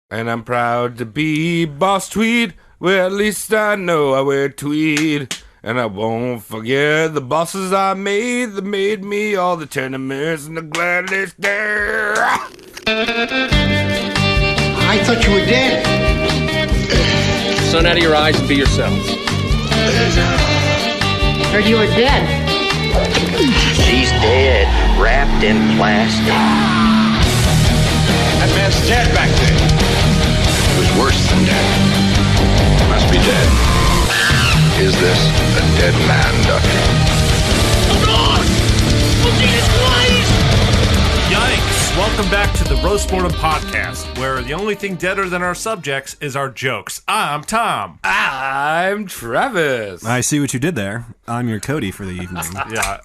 And I'm proud to be Boss Tweed. Well, at least I know I wear tweed. And I won't forget the bosses I made that made me all the tenements and the gladness there. I thought you were dead. Sun out of your eyes and be yourselves. Heard you were dead. She's dead, wrapped in plastic. That man's dead back there. It was worse than dead. Must be dead. Is this a dead man, Doctor? Oh God! Oh Jesus Christ! Yikes! Welcome back to the Roast Mortem Podcast, where the only thing deader than our subjects is our jokes. I'm Tom. I'm Travis. I see what you did there. I'm your Cody for the evening. Yeah,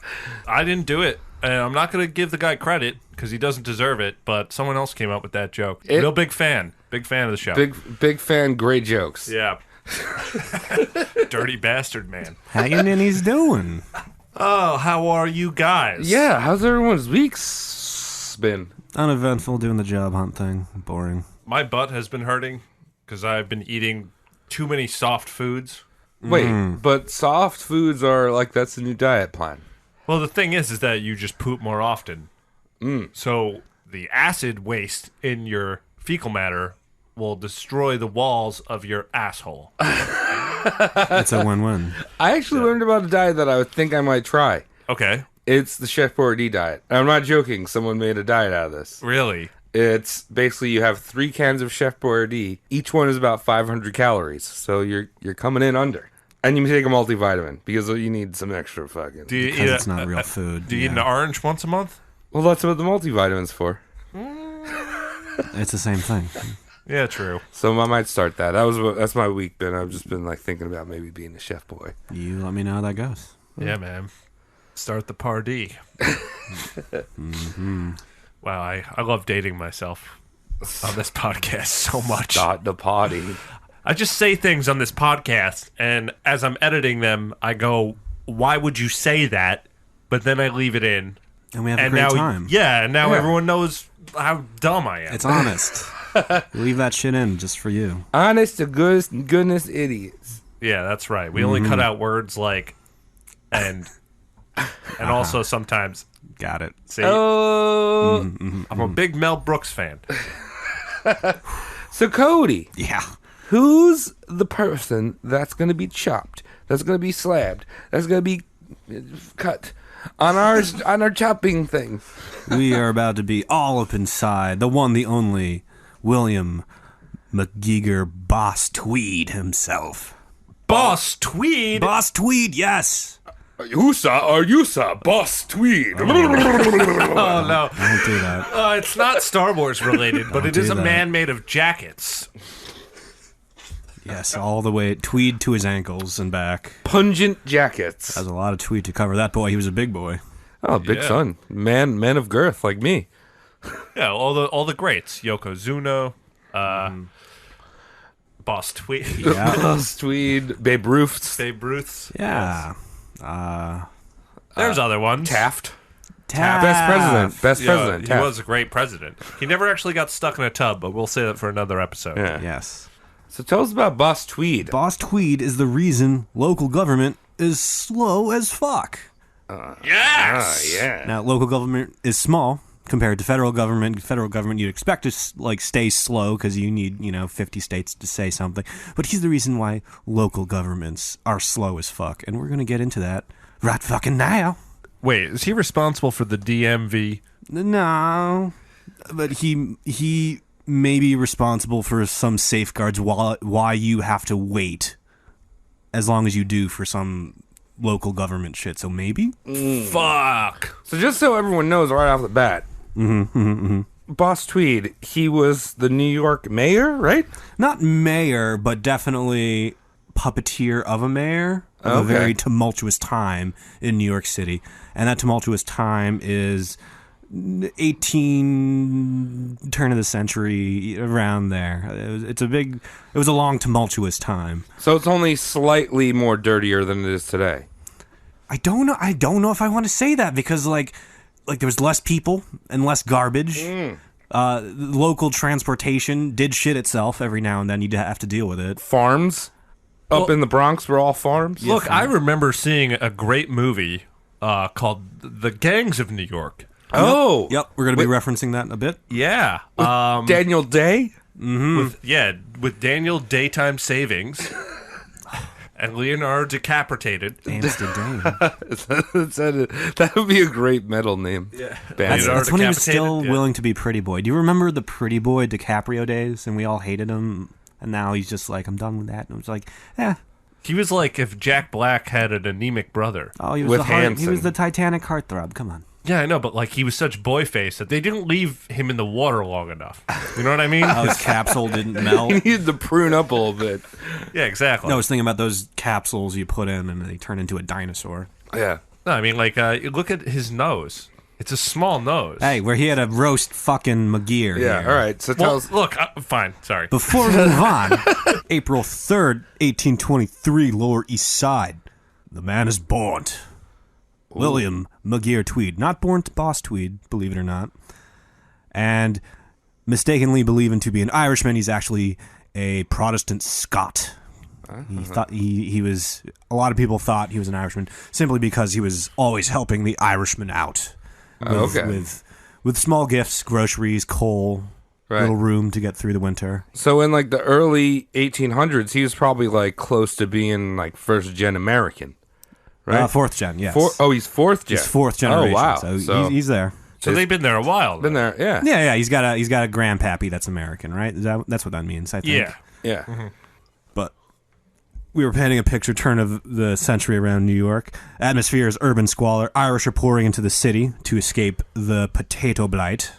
I didn't do it. And I'm not going to give the guy credit because he doesn't deserve it, but someone else came up with that joke. Real big fan. Big fan of the show. Big fan, great jokes. Yeah. Dirty bastard, man. How you ninnies doing? Oh, how are you guys? Yeah, how's everyone's weeks been? Uneventful, doing the job hunt thing. Boring. My butt has been hurting because I've been eating too many soft foods. Wait, but soft foods are like, that's the new diet plan. Well, the thing is that you just poop more often. So the acid waste in your fecal matter will destroy the walls of your asshole. It's a win-win. I actually learned about a diet that I think I might try. Okay. It's the Chef Boyardee diet. I'm not joking. Someone made a diet out of this. Really? It's basically you have 3 cans of Chef Boyardee. Each one is about 500 calories. So you're coming in under. And you take a multivitamin because you need some extra fucking... Because it's not real food. Do you eat an orange once a month? Well, that's what the multivitamin's for. It's the same thing. Yeah, true. So I might start that. That's my week been. I've just been like thinking about maybe being a chef boy. You let me know how that goes. Yeah, man. Start the party. Wow, I love dating myself on this podcast so much. Start the party. I just say things on this podcast, and as I'm editing them, I go, why would you say that? But then I leave it in. And we have a great time. Yeah, and now everyone knows how dumb I am. It's honest. Leave that shit in just for you. Honest to goodness idiots. Yeah, that's right. We only cut out words like and also sometimes. Got it. See, Oh. I'm a big Mel Brooks fan. So Cody. Yeah. Who's the person that's going to be chopped, that's going to be slabbed, that's going to be cut on our chopping thing? We are about to be all up inside the one, the only William McGeeger Boss Tweed himself. Boss Tweed? Boss Tweed, yes. Who are you, sir? Boss Tweed. Oh, no. Don't do that. It's not Star Wars related, but it is a that. man made of jackets. Yes, all the way tweed to his ankles and back. Pungent jackets. That was a lot of tweed to cover that boy. He was a big boy. Oh, big son. Man of girth like me. Yeah, all the greats. Yokozuna, Boss Tweed. Yeah. Boss Tweed. Babe Ruth. Babe Ruth's. Yeah. There's other ones. Taft. Taft. Best president. He Taft. was a great president. He never actually got stuck in a tub, but we'll say that for another episode. Yeah. Yes. So tell us about Boss Tweed. Boss Tweed is the reason local government is slow as fuck. Yes! Yeah. Now, local government is small compared to federal government. Federal government, you'd expect to stay slow because you need 50 states to say something. But he's the reason why local governments are slow as fuck, and we're gonna get into that right fucking now. Wait, is he responsible for the DMV? No, but he may be responsible for some safeguards why you have to wait as long as you do for some local government shit. So maybe. Fuck. So just so everyone knows right off the bat, Boss Tweed, he was the New York mayor, right? Not mayor, but definitely puppeteer of a mayor of a very tumultuous time in New York City. And that tumultuous time is 18 turn of the century, around there. It was a long tumultuous time. So it's only slightly more dirtier than it is today. I don't know if I want to say that because like there was less people and less garbage. Local transportation did shit itself every now and then. You'd have to deal with it. Farms up in the Bronx were all farms. Look, I remember seeing a great movie called The Gangs of New York. Oh, Yep, we're going to be referencing that in a bit. Yeah. Daniel Day. With Daniel Daytime Savings and Leonardo DiCaprio. That would be a great metal name. Yeah. That's when he was Decapitated, still yeah. willing to be Pretty Boy. Do you remember the Pretty Boy DiCaprio days? And we all hated him. And now he's just like, I'm done with that. And it was like, He was like if Jack Black had an anemic brother. Oh, he was With he was the Titanic heartthrob. Come on. Yeah, I know, but like he was such boy face that they didn't leave him in the water long enough. You know what I mean? Oh, his capsule didn't melt. He needed to prune up a little bit. Yeah, exactly. No, I was thinking about those capsules you put in and they turn into a dinosaur. Yeah. No, I mean, like, look at his nose. It's a small nose. Hey, where he had a roast fucking McGear. Yeah. here. All right. So tell Well, us. look, fine, sorry. Before we move on, April 3rd, 1823, Lower East Side. The man is born. William McGear Tweed. Not born to Boss Tweed, believe it or not. And mistakenly believing to be an Irishman, he's actually a Protestant Scot. He thought he was. A lot of people thought he was an Irishman simply because he was always helping the Irishman out with small gifts, groceries, coal, little room to get through the winter. So in like the early 1800s, he was probably like close to being like first gen American, right? Fourth gen, yes. He's fourth gen. He's fourth generation. Oh wow. So he's there. So they've been there a while. Been there. Yeah. Yeah. He's got a grandpappy that's American, right? That's what that means. I think. Yeah. Yeah. Mm-hmm. But we were painting a picture turn of the century around New York. Atmosphere is urban squalor. Irish are pouring into the city to escape the potato blight.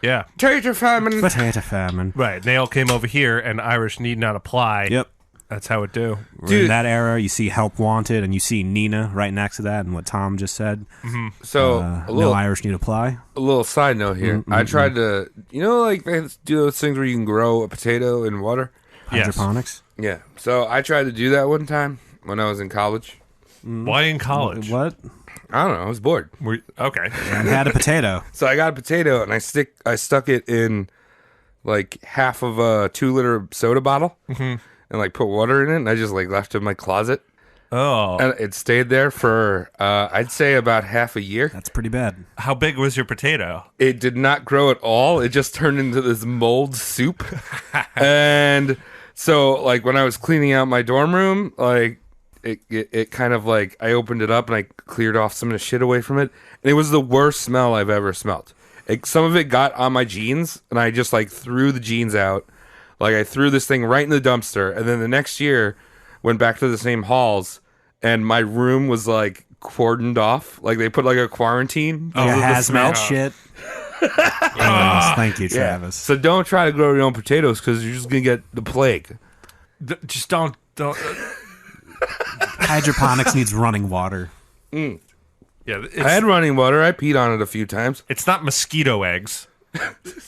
Yeah. Potato famine. Potato famine. Right. They all came over here, and Irish need not apply. Yep. That's how it do. In that era, you see Help Wanted, and you see Nina right next to that, and what Tom just said. So No Irish need apply. a little side note here. I tried to, like they do those things where you can grow a potato in water. Yes. Hydroponics. Yeah. So I tried to do that one time when I was in college. Why in college? What? I don't know. I was bored. Okay. And had a potato. So I got a potato and I stuck it in like half of a 2-liter soda bottle and like put water in it, and I just like left it in my closet. Oh. And it stayed there for I'd say about half a year. That's pretty bad. How big was your potato? It did not grow at all. It just turned into this mold soup. And so like when I was cleaning out my dorm room, like it kind of like I opened it up and I cleared off some of the shit away from it, and it was the worst smell I've ever smelled. Some of it got on my jeans, and I just like threw the jeans out. Like I threw this thing right in the dumpster, and then the next year went back to the same halls, and my room was like cordoned off. Like they put like a quarantine. Like a because of the smell. hazmat shit. Yes, thank you, Yeah. Travis. So don't try to grow your own potatoes because you're just gonna get the plague. Just don't. Hydroponics needs running water. Yeah. I had running water. I peed on it a few times. It's not mosquito eggs.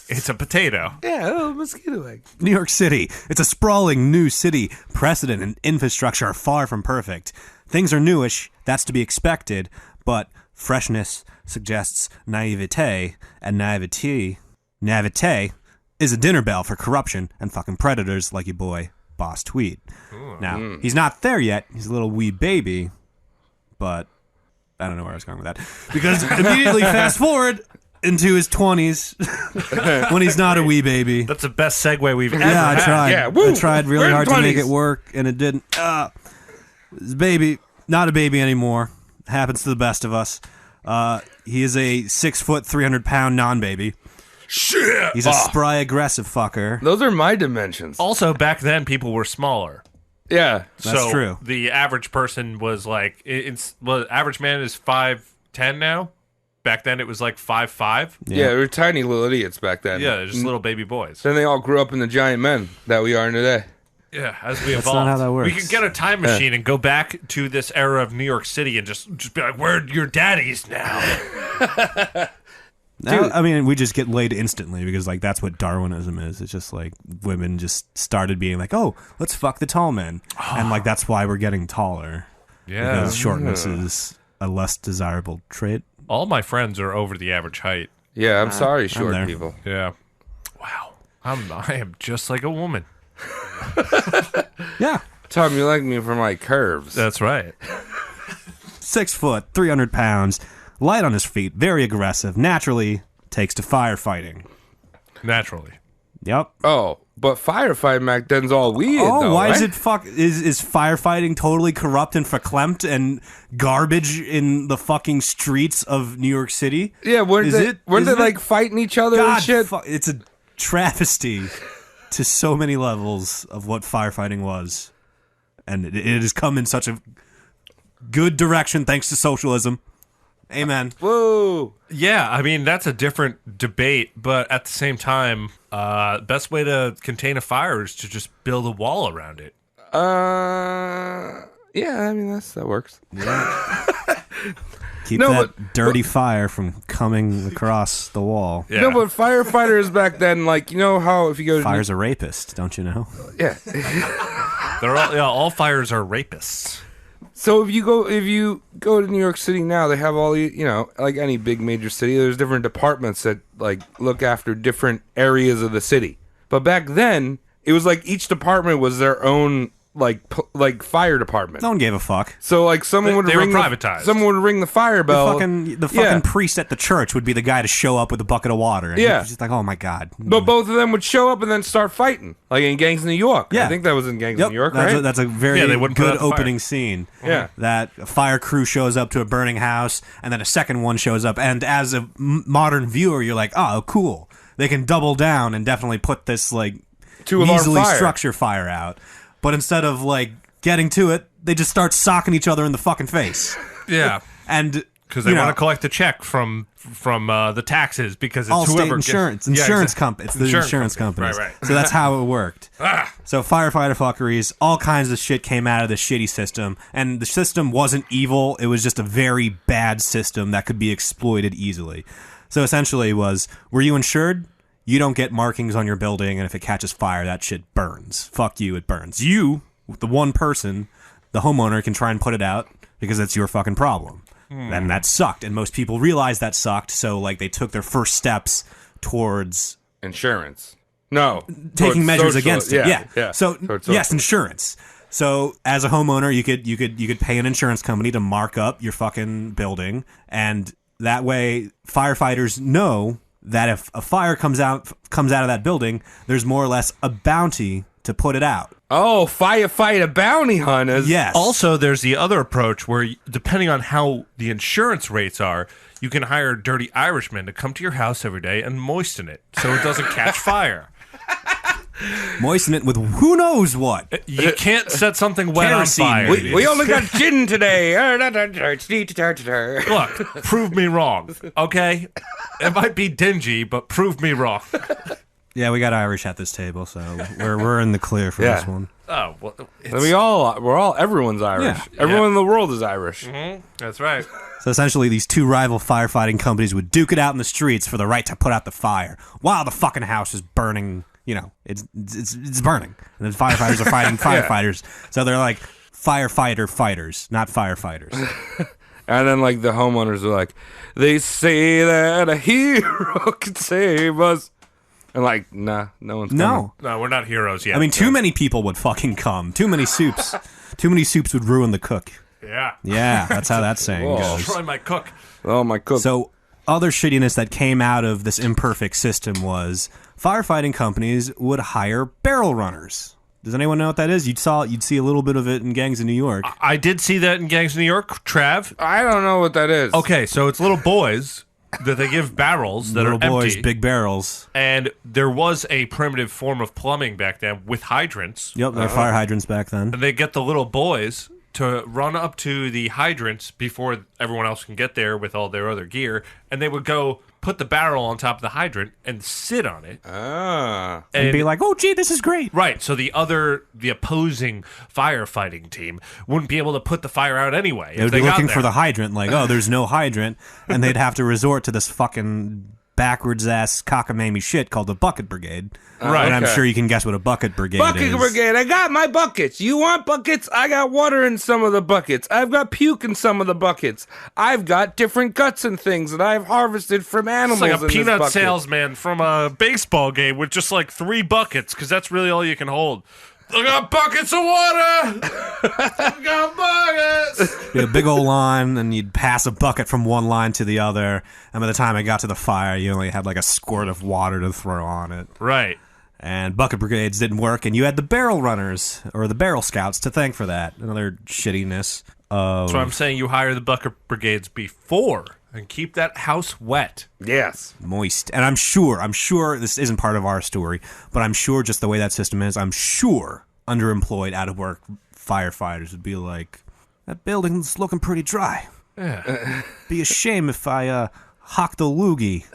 It's a potato. Yeah, mosquito egg. New York City. It's a sprawling new city. Precedent and infrastructure are far from perfect. Things are newish. That's to be expected. But freshness suggests naivete, and naivete is a dinner bell for corruption and fucking predators like your boy, Boss Tweed. Now, he's not there yet. He's a little wee baby, but I don't know where I was going with that. Because immediately fast forward into his 20s when he's not a wee baby. That's the best segue we've ever Yeah, I had. tried. Yeah, woo. I tried really We're in hard to make 20s. it work, and it didn't. His baby, not a baby anymore. Happens to the best of us. He is a 6 foot, 300-pound non-baby. Shit. He's a spry, aggressive fucker. Those are my dimensions. Also, back then, people were smaller. Yeah. That's so true. The average person was like, average man is 5'10" now. Back then, it was like 5'5". Yeah, we were tiny little idiots back then. Yeah, they're just little baby boys. Then they all grew up in the giant men that we are today. Yeah, as we That's evolved. not how that works. We could get a time machine and go back to this era of New York City and just be like, where are your daddies now? Now, I mean, we just get laid instantly because, like, that's what Darwinism is. It's just like women just started being like, oh, let's fuck the tall men. And, like, that's why we're getting taller. Yeah. Because shortness is a less desirable trait. All my friends are over the average height. Yeah, I'm sorry, short there. people. Yeah. I am just like a woman. Yeah. Tom, you like me for my curves. That's right. 6 foot, 300 pounds, light on his feet, very aggressive, naturally takes to firefighting. Naturally. Yep. Oh, but firefighting back then's all weird. Oh, though, why right? is it is firefighting totally corrupt and verklempt and garbage in the fucking streets of New York City? Yeah, weren't they Isn't it? like fighting each other God, and shit? it's a travesty to so many levels of what firefighting was. And it has come in such a good direction thanks to socialism. Amen. Whoa. Yeah, I mean, that's a different debate, but at the same time, best way to contain a fire is to just build a wall around it. Yeah, I mean that works. Keep that dirty fire from coming across the wall. Yeah. No, but firefighters back then, like, you know how if you go to Fire's a rapist, don't you know? yeah. They're all fires are rapists. So if you go to New York City now, they have all the, you know, like any big major city, there's different departments that like look after different areas of the city. But back then, it was like each department was their own like fire department. No one gave a fuck. So like someone would They were ring privatized. someone would ring the fire bell. The fucking priest at the church would be the guy to show up with a bucket of water. And Yeah. he's just like, oh my God. But both of them would show up and then start fighting, like in Gangs of New York. Yeah. I think that was in Gangs Yep, of New York, that's right? that's a very they wouldn't put good out the fire. opening scene. Yeah. That a fire crew shows up to a burning house, and then a second one shows up, and as a modern viewer, you're like, oh, cool. They can double down and definitely put this, like, Two-alarm easily fire. structure fire out. But instead of, like, getting to it, they just start socking each other in the fucking face. Yeah. And Because they you know, want to collect the check from the taxes because it's Allstate whoever Insurance. gets, Insurance company. It's the insurance companies. Right. So that's how it worked. So firefighter fuckeries, all kinds of shit came out of the shitty system. And the system wasn't evil. It was just a very bad system that could be exploited easily. So essentially it was, were you insured? You don't get markings on your building, and if it catches fire, that shit burns. Fuck you, it burns. You, the one person, the homeowner, can try and put it out because that's your fucking problem. And that sucked, and most people realized that sucked, so like they took their first steps towards Insurance. No. taking Towards measures social- against it. Yeah. So Towards yes, social. insurance. So as a homeowner, you could pay an insurance company to mark up your fucking building, and that way firefighters know that if a fire comes out of that building, there's more or less a bounty to put it out. Oh, firefighter bounty hunters. Yes. Also, there's the other approach where, depending on how the insurance rates are, you can hire dirty Irishmen to come to your house every day and moisten it so it doesn't catch fire. moisten it with who knows what. You can't set something wet on Kerosene, fire. maybe. We only got gin today. Look, prove me wrong, okay? It might be dingy, but prove me wrong. Yeah, we got Irish at this table, so we're in the clear for Yeah. this one. Oh, well, Everyone's Irish. Yeah. Everyone in the world is Irish. that's right. So essentially, these two rival firefighting companies would duke it out in the streets for the right to put out the fire while the fucking house is burning. You know, it's burning, and the firefighters are fighting firefighters. So they're like firefighter fighters, not firefighters. And then, like, the homeowners are like, they say that a hero can save us. And, like, nah, no one's coming. No, we're not heroes yet. I mean, too many people would fucking come. Too many soups. Too many soups would ruin the cook. Yeah. Yeah, that's how that saying Whoa. goes. Destroy my cook. Oh, my cook. So other shittiness that came out of this imperfect system was firefighting companies would hire barrel runners. Does anyone know what that is? You'd see a little bit of it in Gangs of New York. I did see that in Gangs of New York, Trav. I don't know what that is. Okay, so it's little boys that they give barrels that Little are boys, empty. big barrels. And there was a primitive form of plumbing back then with hydrants. Yep, they're fire hydrants back then. And they get the little boys to run up to the hydrants before everyone else can get there with all their other gear, and they would go put the barrel on top of the hydrant and sit on it. Ah. And be like, oh, gee, this is great. Right, so the opposing firefighting team wouldn't be able to put the fire out anyway. They would be looking for the hydrant, like, oh, there's no hydrant, and they'd have to resort to this fucking backwards ass cockamamie shit called the bucket brigade. Right. And I'm Okay. sure you can guess what a bucket brigade Bucket is. brigade, I got my buckets. You want buckets? I got water in some of the buckets. I've got puke in some of the buckets. I've got different guts and things that I've harvested from It's animals. like a in this peanut bucket. salesman from a baseball game with just like 3 buckets, because that's really all you can hold. I got buckets of water. I got buckets. You had a big old line, and you'd pass a bucket from one line to the other. And by the time it got to the fire, you only had like a squirt of water to throw on it. Right. And bucket brigades didn't work, and you had the barrel runners or the barrel scouts to thank for that. Another shittiness. So I'm saying you hire the bucket brigades before and keep that house wet. Yes. Moist. And I'm sure this isn't part of our story, but I'm sure just the way that system is, I'm sure underemployed, out of work firefighters would be like, that building's looking pretty dry. Yeah. Be a shame if I hocked a loogie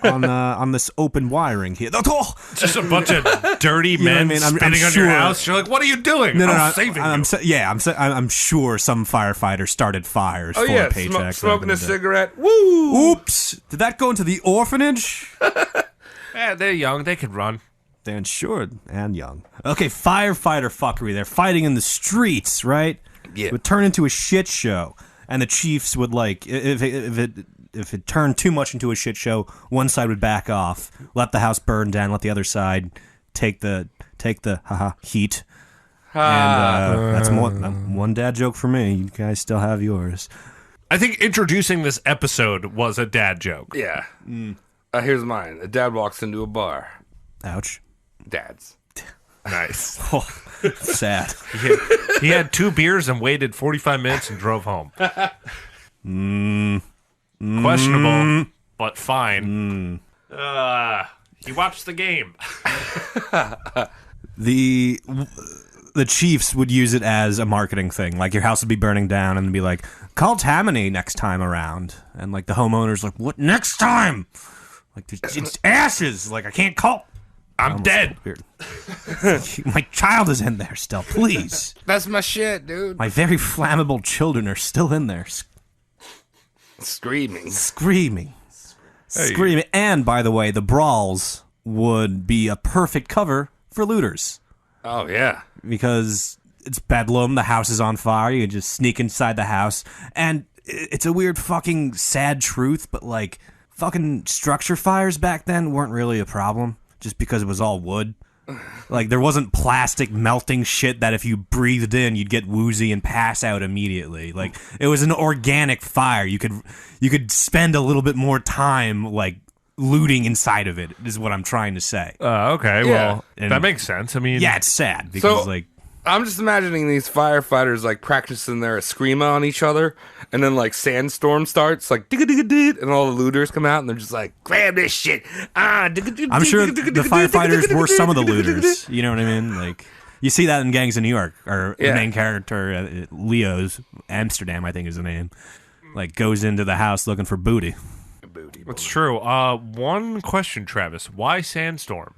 on this open wiring here. Oh! Just a bunch of dirty know what I men mean? I'm spitting on sure- your house. You're like, what are you doing? I'm saving you. I'm sure some firefighters started fires Oh for yeah, paychecks. back smoking in a the day. cigarette. Woo! Oops! Did that go into the orphanage? Yeah, they're young. They can run. They're insured and young. Okay, firefighter fuckery. They're fighting in the streets, right? Yeah. It would turn into a shit show, and the chiefs would like if it turned too much into a shit show, one side would back off, let the house burn down, let the other side take the heat. And that's one dad joke for me. You guys still have yours. I think introducing this episode was a dad joke. Yeah. Here's mine. A dad walks into a bar. Ouch. Dads. Nice. Oh, sad. He had 2 beers and waited 45 minutes and drove home. Questionable, but fine. He watched the game. The chiefs would use it as a marketing thing. Like, your house would be burning down and be like, call Tammany next time around. And like the homeowner's like, what next time? Like, it's ashes. Like, I can't call. I'm dead. Weird. My child is in there still. Please. That's my shit, dude. My very flammable children are still in there Screaming. screaming. Screaming. And, by the way, the brawls would be a perfect cover for looters. Oh, yeah. Because it's bedlam, the house is on fire, you can just sneak inside the house, and it's a weird fucking sad truth, but like, fucking structure fires back then weren't really a problem, just because it was all wood. Like, there wasn't plastic melting shit that if you breathed in, you'd get woozy and pass out immediately. Like, it was an organic fire. You could spend a little bit more time, like, looting inside of it, is what I'm trying to say. Okay, Yeah. well, And- that makes sense. I mean, Yeah, it's sad, because, So- like... I'm just imagining these firefighters like practicing their eskrima on each other, and then like sandstorm starts, like digga-digga-did, and all the looters come out and they're just like, grab this shit. I'm sure the firefighters were some of the looters. You know what I mean? Like, you see that in Gangs of New York, or the Yeah. main character, Leo's, Amsterdam, I think is the name, like, goes into the house looking for booty. it's true. One question, Travis. Why Sandstorm?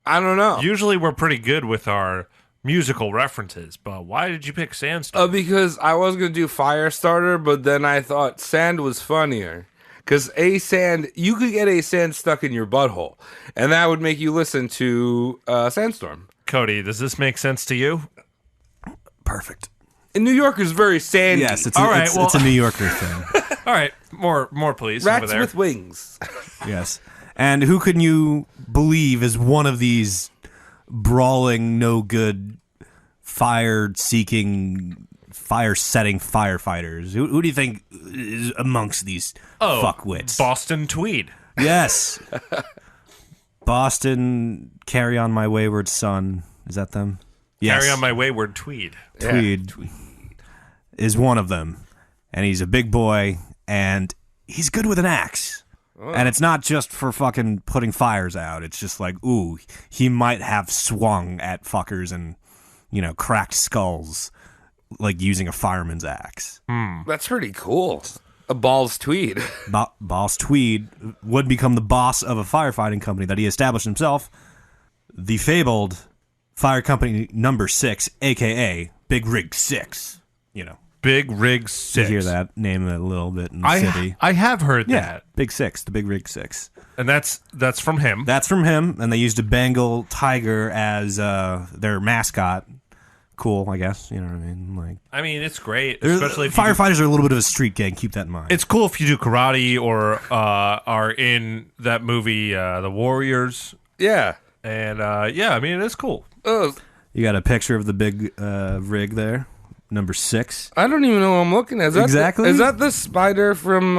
I don't know. Usually we're pretty good with our musical references, but why did you pick Sandstorm? Because I was gonna do Firestarter, but then I thought sand was funnier. Because you could get a sand stuck in your butthole, and that would make you listen to Sandstorm. Cody, does this make sense to you? Perfect. And New Yorker's very sandy. Yes, it's All right, it's a New Yorker thing. All right, more, please. Rats over there. with wings. Yes. And who can you believe is one of these brawling, no good, fire-seeking, fire-setting firefighters? Who do you think is amongst these fuckwits? Boston Tweed. Yes. Boston, Carry On My Wayward Son. Is that them? Yes. Carry On My Wayward Tweed. Tweed is one of them. And he's a big boy, and he's good with an axe. And it's not just for fucking putting fires out. It's just like, ooh, he might have swung at fuckers and, cracked skulls, like using a fireman's axe. That's pretty cool. A Balls Tweed. Boss Tweed would become the boss of a firefighting company that he established himself, the fabled Fire Company Number 6, a.k.a. Big Rig 6, Big Rig 6. You hear that name a little bit in the city. I have heard Yeah, that. Big Six, the Big Rig 6. And that's from him. That's from him, and they used a Bengal tiger as their mascot. Cool, I guess. You know what I mean? It's great, especially if firefighters are a little bit of a street gang. Keep that in mind. it's cool if you do karate or are in that movie, The Warriors. Yeah. And it's cool. Oh, You got a picture of the big rig there, number 6. I don't even know what I'm looking at. Is that Exactly. is that the spider from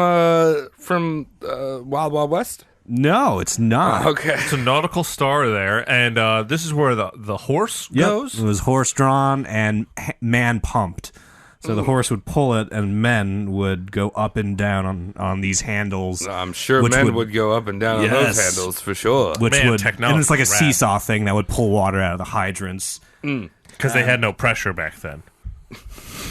Wild Wild West? No, it's not. Okay. It's a nautical star there, and this is where the horse Yep. goes. It was horse drawn and man pumped. So the horse would pull it, and men would go up and down on these handles. I'm sure which men would go up and down on those Yes. handles for sure. Which Man, would, technology and it's like a rad. seesaw thing that would pull water out of the hydrants. Because they had no pressure back then.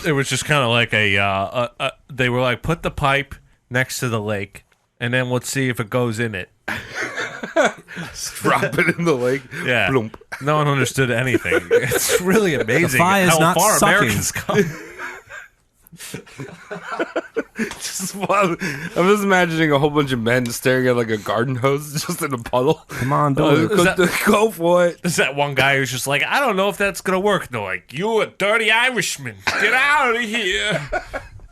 It was just kind of like they were like, put the pipe next to the lake, and then let's see if it goes in it. Drop it in the lake. Yeah. Bloomp. No one understood anything. It's really amazing fire is how not far sucking. Americans come. I'm just imagining a whole bunch of men staring at like a garden hose just in a puddle. Come on, do it. Go for it. There's that one guy who's just like, I don't know if that's going to work. And they're like, you a dirty Irishman. Get out of here.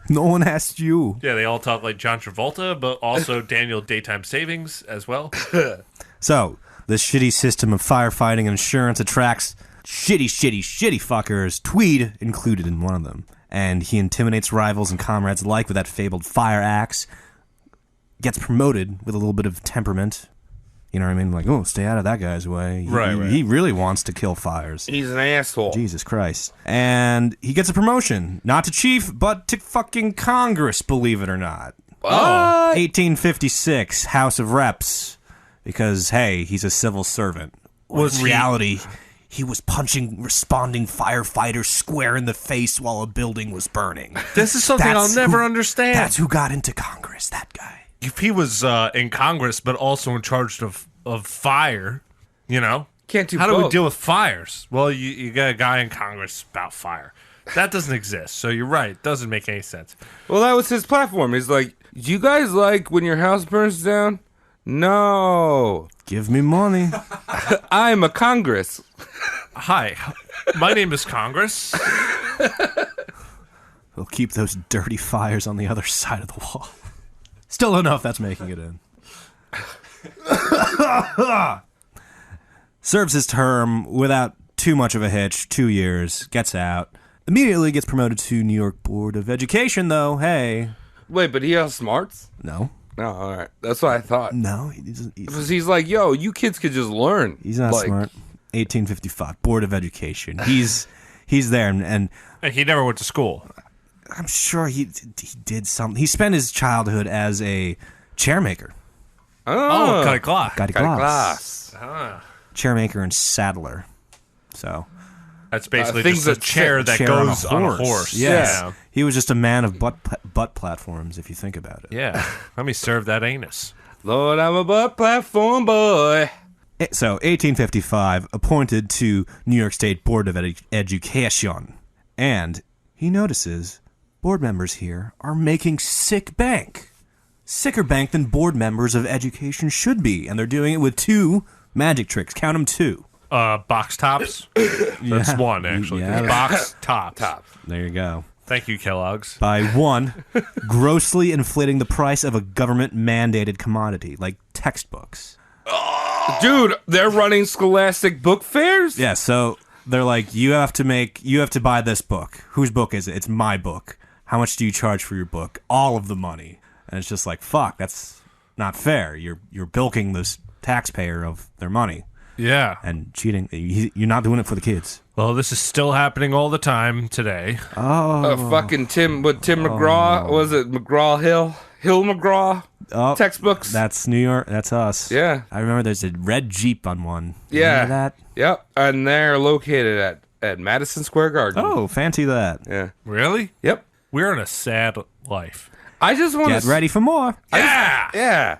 No one asked you. Yeah, they all talk like John Travolta, but also Daniel Daytime Savings as well. So, this shitty system of firefighting and insurance attracts shitty fuckers, Tweed included in one of them. And he intimidates rivals and comrades alike with that fabled fire axe. Gets promoted with a little bit of temperament. You know what I mean? Like, oh, stay out of that guy's way. Right. He really wants to kill fires. He's an asshole. Jesus Christ. And he gets a promotion. Not to chief, but to fucking Congress, believe it or not. Oh. 1856, House of Reps. Because, hey, he's a civil servant. Was In he- reality, he was punching responding firefighters square in the face while a building was burning. This is something I'll never understand. That's who got into Congress, that guy. If he was in Congress, but also in charge of fire, you know? Can't do How do we both. deal with fires? Well, you got a guy in Congress about fire. That doesn't exist. So you're right. It doesn't make any sense. Well, that was his platform. He's like, do you guys like when your house burns down? No. Give me money. I'm a Congress. Hi, my name is Congress. We'll keep those dirty fires on the other side of the wall. Still don't know if that's making it in. Serves his term without too much of a hitch, 2 years, gets out. Immediately gets promoted to New York Board of Education, though. Hey. Wait, but he has smarts? No. No, all right. That's what I thought. No, he's Because he's like, yo, you kids could just learn. not Like, smart. 1855, Board of Education. He's there, and He never went to school. I'm sure he did something. He spent his childhood as a chairmaker. Oh, cut a clock. Got a Got a glass. glass. Chairmaker and saddler. So That's basically things just a that chair sit- that chair goes on a horse. Yes. Yeah. He was just a man of butt platforms, if you think about it. Yeah. Let me serve that anus. Lord, I'm a butt platform boy. So, 1855, appointed to New York State Board of Education. And he notices board members here are making sick bank. Sicker bank than board members of education should be. And they're doing it with 2 magic tricks. Count them 2. Box tops. That's one, actually. Yeah. Box tops. Top. There you go. Thank you, Kellogg's. By 1, grossly inflating the price of a government-mandated commodity, like textbooks. Dude, they're running scholastic book fairs? Yeah, so they're like, you have to buy this book. Whose book is it? It's my book. How much do you charge for your book? All of the money. And it's just like, fuck, that's not fair. You're bilking this taxpayer of their money Yeah. and cheating. You're not doing it for the kids. Well, this is still happening all the time today. Fucking Tim McGraw, was it McGraw-Hill McGraw Oh, textbooks? That's New York. That's us. Yeah. I remember there's a red Jeep on one. You Yeah. remember that? Yep, and they're located at Madison Square Garden. Oh, fancy that. Yeah. Really? Yep. We're in a sad life. I just want Get to ready for more. Yeah. Yeah.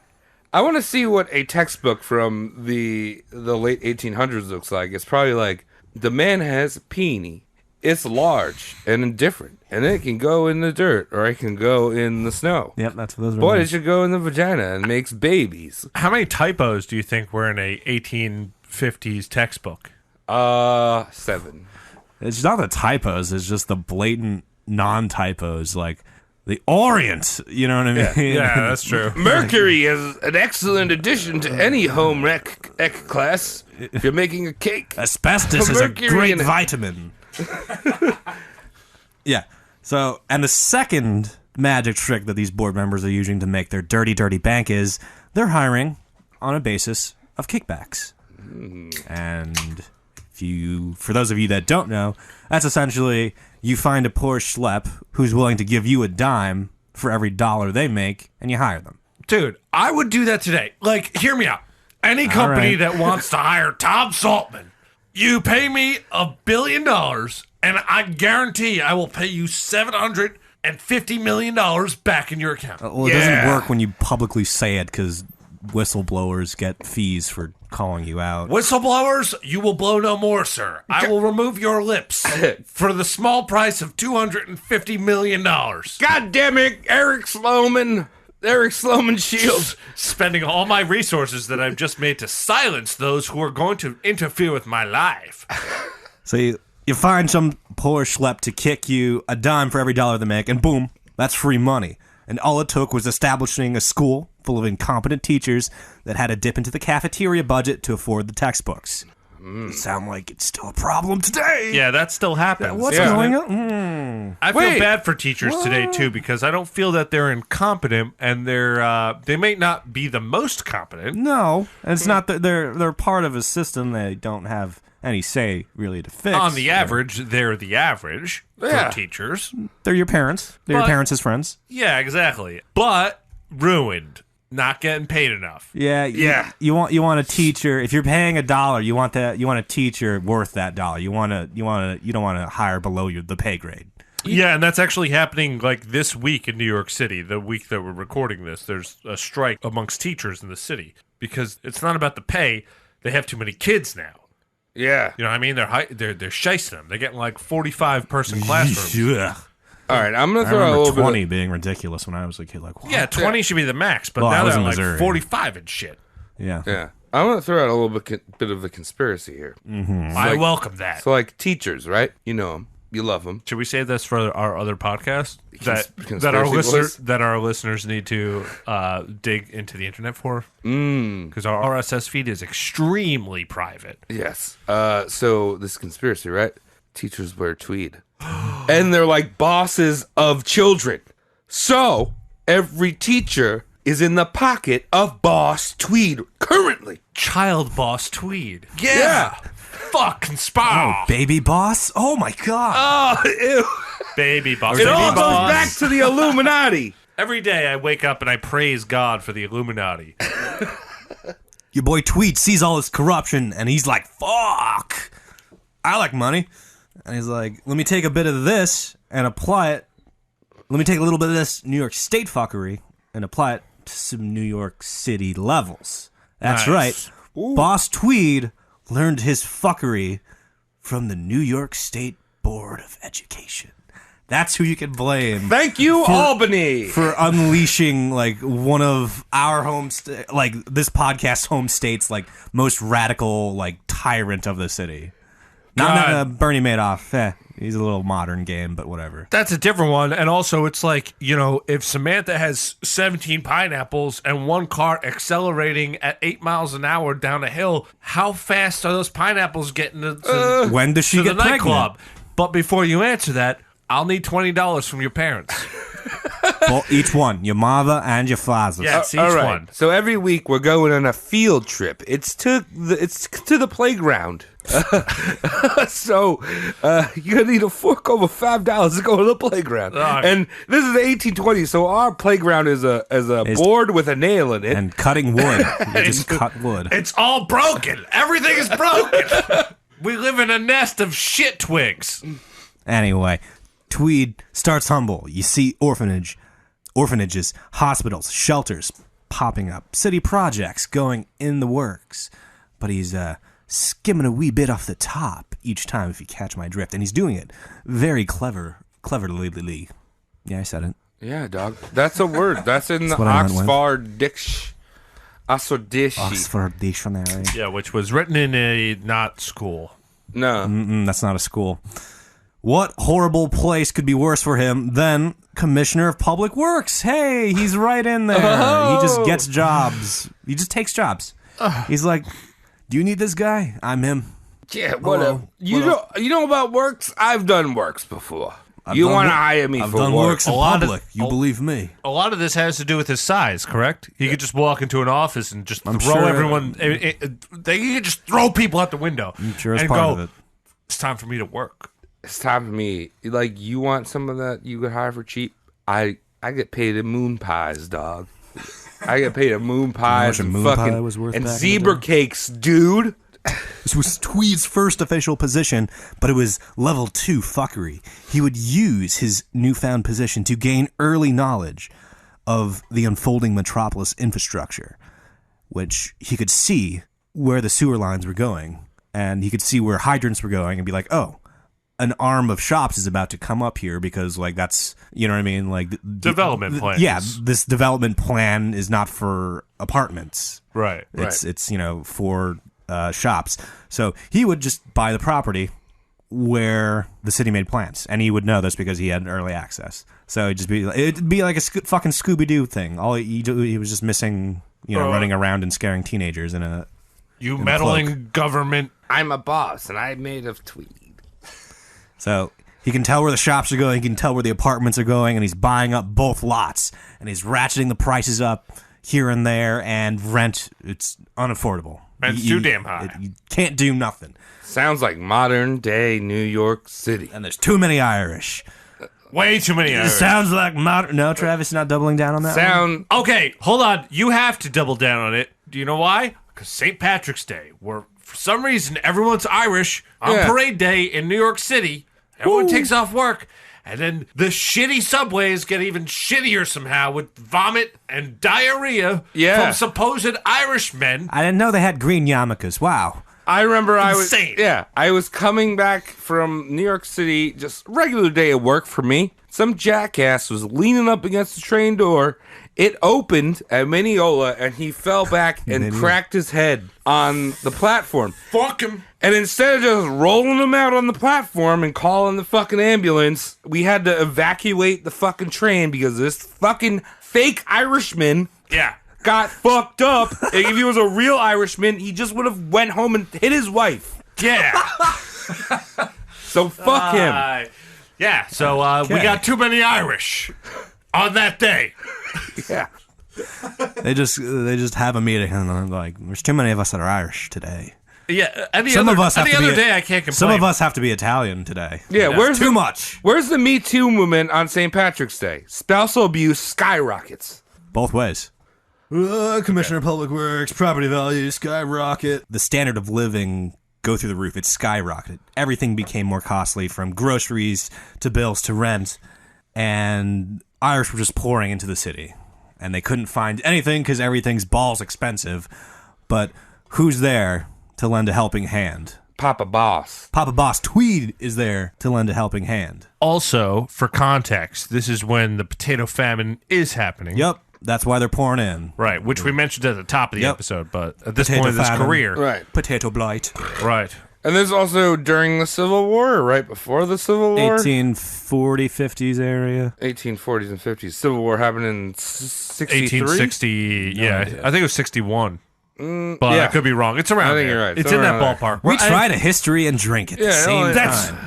I want to see what a textbook from the late 1800s looks like. It's probably like, the man has a peenie it's large and indifferent, and it can go in the dirt or it can go in the snow. Yep, that's what those are. Boy, it should go in the vagina and makes babies. How many typos do you think were in a 1850s textbook? 7. It's not the typos, it's just the blatant non-typos, like the Orient, you know what I mean? Yeah, that's true. Mercury is an excellent addition to any home ec class if you're making a cake. Asbestos is a Mercury great and- vitamin. Yeah. So, and the second magic trick that these board members are using to make their dirty, dirty bank is they're hiring on a basis of kickbacks. And for those of you that don't know, that's essentially you find a poor schlep who's willing to give you a dime for every dollar they make, and you hire them. Dude, I would do that today. Like, hear me out. Any company right. that wants to hire Tom Saltman, you pay me $1 billion, and I guarantee I will pay you $750 million back in your account. Well, it doesn't work when you publicly say it because whistleblowers get fees for calling you out. Whistleblowers, you will blow no more, sir. I will remove your lips for the small price of $250 million. God damn it, Eric Sloman Shields. Spending all my resources that I've just made to silence those who are going to interfere with my life. So you find some poor schlep to kick you a dime for every dollar they make, and boom, that's free money. And all it took was establishing a school full of incompetent teachers that had to dip into the cafeteria budget to afford the textbooks. Sound like it's still a problem today. Yeah, that still happens. What's going on? I feel bad for teachers today too, because I don't feel that they're incompetent, and they may not be the most competent. No, it's not that they're part of a system they don't have any say really to fix. On the average, they're the average for teachers. They're your parents. They're your But- parents' friends. Yeah, exactly. But ruined, not getting paid enough. Yeah. You want a teacher. If you're paying $1, you want a teacher worth that dollar. You don't want to hire below the pay grade. Yeah, and that's actually happening like this week in New York City, the week that we're recording this. There's a strike amongst teachers in the city because it's not about the pay. They have too many kids now. Yeah. You know what I mean? They're shysting them. They're getting like 45-person classrooms. Yeah. All right, I'm going to I throw out a remember little 20 bit being ridiculous when I was a kid. Like, what? Yeah, 20 should be the max, but Well, I now was they're in like Missouri. 45 and shit. Yeah. Yeah. I'm going to throw out a little bit of a conspiracy here. I welcome that. So, like, teachers, right? You know them. You love them. Should we save this for our other podcast Conspiracy that our listeners need to dig into the internet for? Because our RSS feed is extremely private. Yes. So, this conspiracy, right? Teachers wear tweed. And they're like bosses of children. So, every teacher is in the pocket of Boss Tweed currently. Child boss Tweed. Yeah. Fuck, conspire. Baby boss? Oh my god. Oh, ew. Baby boss. It Baby all boss. goes back to the Illuminati. Every day I wake up and I praise God for the Illuminati. Your boy Tweed sees all this corruption and he's like, fuck. I like money. And he's like, let me take a bit of this and apply it. Let me take a little bit of this New York State fuckery and apply it to some New York City levels. That's Nice. right. Boss Tweed learned his fuckery from the New York State Board of Education. That's who you can blame. Thank you, Albany. For unleashing like one of our like this podcast's home state's like most radical like tyrant of the city. Not Bernie Madoff. He's a little modern game, but whatever. That's a different one. And also, it's like, you know, if Samantha has 17 pineapples and one car accelerating at 8 miles an hour down a hill, how fast are those pineapples getting to When does she to get the nightclub? pregnant? But before you answer that, I'll need $20 from your parents. Well, each one, your mother and your father. Yeah, it's each All right. one. So every week we're going on a field trip. It's to the playground. So you're gonna need to fork over $5 to go to the playground. And this is the 1820s, so our playground is a board with a nail in it. And cutting wood. You just cut wood. It's all broken. Everything is broken. We live in a nest of shit twigs. Anyway, Tweed starts humble. You see orphanages, hospitals, shelters popping up, city projects going in the works. But he's skimming a wee bit off the top. each time, if you catch my drift. And he's doing it very cleverly. Yeah, I said it. Yeah, dog. That's a word. That's in the what I went with. Oxford Dictionary. Yeah, which was written in a not school. No. That's not a school. What horrible place could be worse for him than Commissioner of Public Works? Hey, he's right in there. Oh. He just gets jobs. He just takes jobs. He's like, do you need this guy? I'm him. Yeah, whatever. You know about works? I've done works before. You want to hire me I've for done work? works in public. You believe me? A lot of this has to do with his size, correct? He could just walk into an office and just throw sure- everyone. He could just throw people out the window. I'm sure it's and part go, of it. It's time for me to work. It's time for me. Like, you want someone that you could hire for cheap? I get paid in moon pies, dog. I get paid in moon pies a and moon fucking pie was worth and back in the zebra day? cakes, dude. This was Tweed's first official position, but it was level 2 fuckery. He would use his newfound position to gain early knowledge of the unfolding metropolis infrastructure, which he could see where the sewer lines were going, and he could see where hydrants were going and be like, oh, an arm of shops is about to come up here because, like, that's, you know what I mean? Like, Development plans. Yeah, this development plan is not for apartments. Right. It's you know, for shops. So he would just buy the property where the city made plans, and he would know this because he had early access. So it'd be like a fucking Scooby-Doo thing. All he was just missing, you know, running around and scaring teenagers in a meddling government. I'm a boss, and I'm made of tweed. So he can tell where the shops are going, he can tell where the apartments are going, and he's buying up both lots, and he's ratcheting the prices up here and there, and rent, it's unaffordable. Rent's too damn high. You can't do nothing. Sounds like modern day New York City. And there's too many Irish. Way too many It Irish. sounds like modern... No, Travis, not doubling down on that one? Okay, hold on. You have to double down on it. Do you know why? Because St. Patrick's Day, where for some reason everyone's Irish on parade day in New York City. Everyone takes off work. And then the shitty subways get even shittier somehow with vomit and diarrhea from supposed Irishmen. I didn't know they had green yarmulkes. Wow. I remember Insane. I was coming back from New York City, just regular day of work for me. Some jackass was leaning up against the train door. It opened at Mineola, and he fell back and cracked his head on the platform. Fuck him. And instead of just rolling him out on the platform and calling the fucking ambulance, we had to evacuate the fucking train because this fucking fake Irishman got fucked up. And if he was a real Irishman, he just would have went home and hit his wife. Yeah. So fuck him. Yeah, so we got too many Irish on that day. Yeah. They just have a meeting and they're like, there's too many of us that are Irish today. Yeah, any Some other, of us have any to be other a- day I can't complain. Some of us have to be Italian today. Yeah, where's too much. Where's the Me Too movement on St. Patrick's Day? Spousal abuse skyrockets. Both ways. Commissioner of Public Works, property values skyrocket. The standard of living go through the roof. It skyrocketed. Everything became more costly, from groceries to bills to rent, and Irish were just pouring into the city, and they couldn't find anything because everything's balls expensive. But who's there to lend a helping hand? Papa Boss. Papa Boss Tweed is there to lend a helping hand. Also, for context, this is when the potato famine is happening. Yep, that's why they're pouring in. Right, which we mentioned at the top of the Yep. episode, but at this Potato point in his famine. career. Right. Potato blight. Right. And this is also during the Civil War, or right before the Civil War? 1840, 50s area. 1840s and 50s. Civil War happened in 63? 1860, I think it was 61. But I could be wrong. It's around I think there. you're right. It's Somewhere in that around there. ballpark. We tried a history and drink at the same time.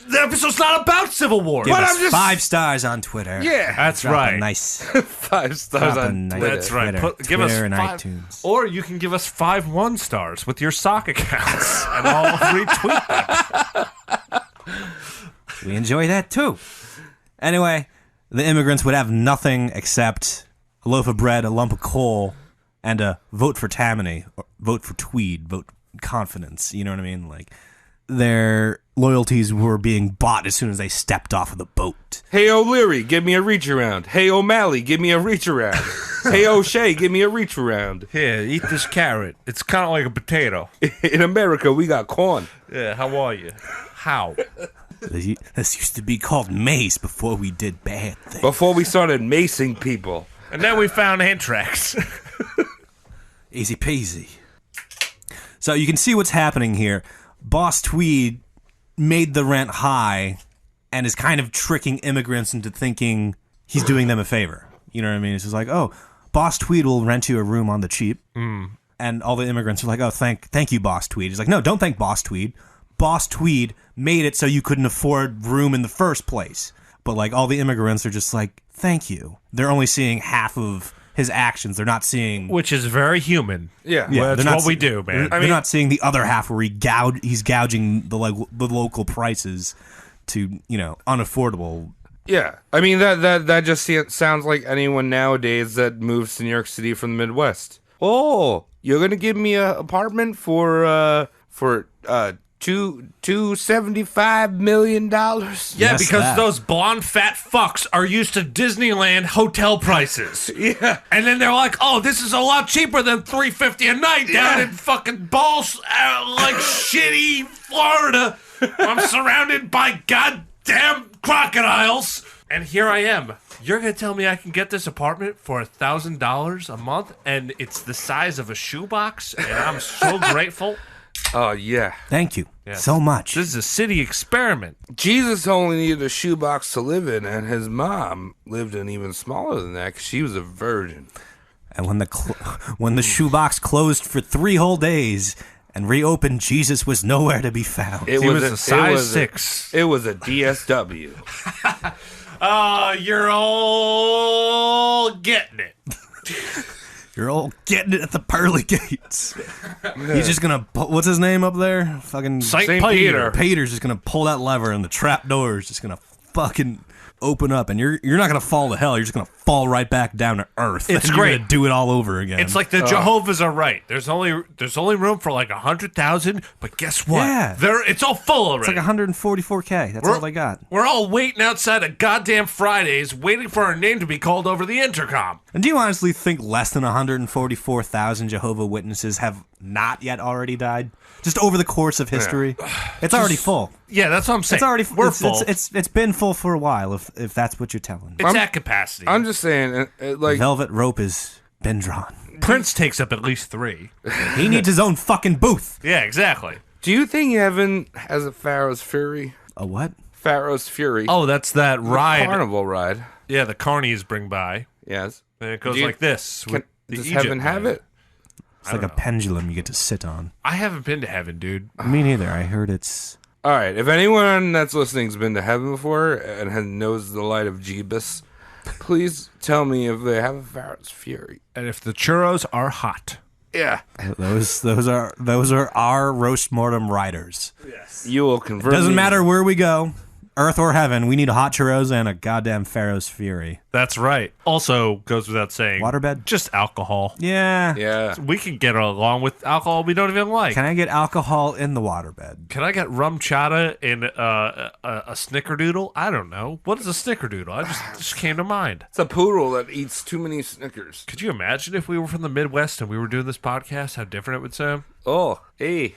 The episode's not about Civil War. Give us 5 stars on Twitter. Yeah. That's Drop right. a nice 5 stars drop a on nice Twitter. That's right. Twitter, Give us Twitter and 5, iTunes. or you can give us 5 1-stars with your sock accounts, and I'll retweet them. We enjoy that too. Anyway, the immigrants would have nothing except a loaf of bread, a lump of coal, and a vote for Tammany, or vote for Tweed, vote confidence. You know what I mean? Like, their loyalties were being bought as soon as they stepped off of the boat. Hey O'Leary, give me a reach around. Hey O'Malley, give me a reach around. Hey O'Shea, give me a reach around. Here, eat this carrot. It's kind of like a potato. In America, we got corn. Yeah, how are you? How? This used to be called mace before we did bad things. Before we started macing people. And then we found anthrax. Easy peasy. So you can see what's happening here. Boss Tweed made the rent high and is kind of tricking immigrants into thinking he's doing them a favor. You know what I mean? It's just like, oh, Boss Tweed will rent you a room on the cheap. And all the immigrants are like, oh, thank you, Boss Tweed. He's like, no, don't thank Boss Tweed. Boss Tweed made it so you couldn't afford room in the first place. But like all the immigrants are just like, thank you. They're only seeing half of his actions. They're not seeing... Which is very human. Yeah. Well, that's they're not what we do, man. They're not seeing the other half where he's gouging the local prices to, unaffordable. Yeah. I mean, that just sounds like anyone nowadays that moves to New York City from the Midwest. Oh, you're going to give me an apartment for $275 million? Yeah, Yes, because that. those blonde fat fucks are used to Disneyland hotel prices. Yeah. And then they're like, oh, this is a lot cheaper than $350 a night down in fucking balls like shitty Florida. I'm surrounded by goddamn crocodiles. And here I am. You're going to tell me I can get this apartment for $1,000 a month and it's the size of a shoebox and I'm so grateful. Oh, yeah. Thank you Yes. so much. This is a city experiment. Jesus only needed a shoebox to live in, and his mom lived in even smaller than that because she was a virgin. And when the shoebox closed for 3 whole days and reopened, Jesus was nowhere to be found. He was a size 6. It was a DSW. Oh, you're all getting it. You're all getting it at the pearly gates. He's just gonna what's his name up there? Fucking Saint Peter. Peter's just gonna pull that lever and the trap door is just gonna fucking open up and you're not gonna fall to hell. You're just gonna fall right back down to earth. It's and great. You're gonna do it all over again. It's like the Jehovah's are right. There's only room for like 100,000, but guess what? Yeah. It's all full it's already. like 144K. That's all they got. We're all waiting outside of goddamn Fridays, waiting for our name to be called over the intercom. And do you honestly think less than 144,000 Jehovah Witnesses have not yet already died? Just over the course of history, it's already full. Yeah, that's what I'm saying. It's already We're it's, full. It's been full for a while. If that's what you're telling me. It's at capacity. I'm just saying, like, Velvet rope has been drawn. Prince takes up at least 3. He needs his own fucking booth. Yeah, exactly. do you think heaven has a Pharaoh's Fury? A what? Pharaoh's Fury. Oh, that's that ride. Carnival ride. Yeah, the carnies bring by. Yes. And it goes Do you- like this. with the Does Egypt heaven have man. it? It's like a pendulum you get to sit on. I haven't been to heaven, dude. Me neither. I heard it's... All right. If anyone that's listening's been to heaven before and knows the light of Jeebus, please tell me if they have a Pharaoh's Fury. And if the churros are hot. Yeah. Those are our roast mortem riders. You will convert Doesn't me. matter where we go, earth or heaven, we need a hot churros and a goddamn Pharaoh's Fury. That's right. Also goes without saying. Waterbed? Just alcohol. Yeah. Yeah. We can get along with alcohol we don't even like. Can I get alcohol in the waterbed? Can I get rum chata in a snickerdoodle? I don't know. What is a snickerdoodle? I just came to mind. It's a poodle that eats too many Snickers. Could you imagine if we were from the Midwest and we were doing this podcast, how different it would sound? Oh, hey.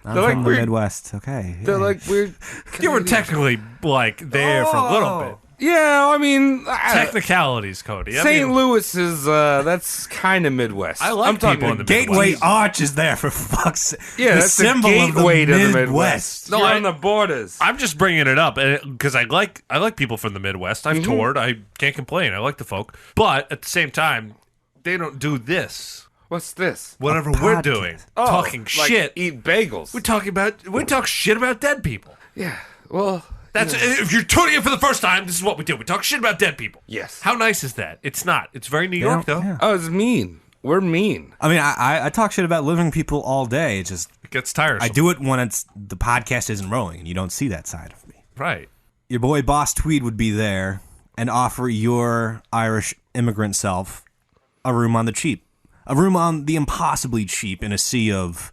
I'm They're like from the weird- Midwest. Okay. They're yeah. like weird. You were technically like there for a little bit. Yeah, I mean, Technicalities, Cody. I St. mean, Louis is that's kind of Midwest. I like I'm talking people in the Gateway Midwest. Arch is there for fuck's sake. Yeah, the that's symbol the gateway of the to the Midwest. Midwest. No, You're I- on the borders. I'm just bringing it up because I like people from the Midwest. I've toured. I can't complain. I like the folk, but at the same time, they don't do this. What's this? Whatever A we're podcast. doing, Oh, talking like shit. Eat bagels. We talk shit about dead people. Yeah. Well, That's if you're tuning in for the first time. This is what we do. We talk shit about dead people. Yes. How nice is that? It's not. It's very New York, though. Yeah. oh, it's mean. We're mean. I mean, I talk shit about living people all day. It's just It gets tiresome. I do it when the podcast isn't rolling and you don't see that side of me. Right. Your boy Boss Tweed would be there and offer your Irish immigrant self a room on the cheap. A room on the impossibly cheap in a sea of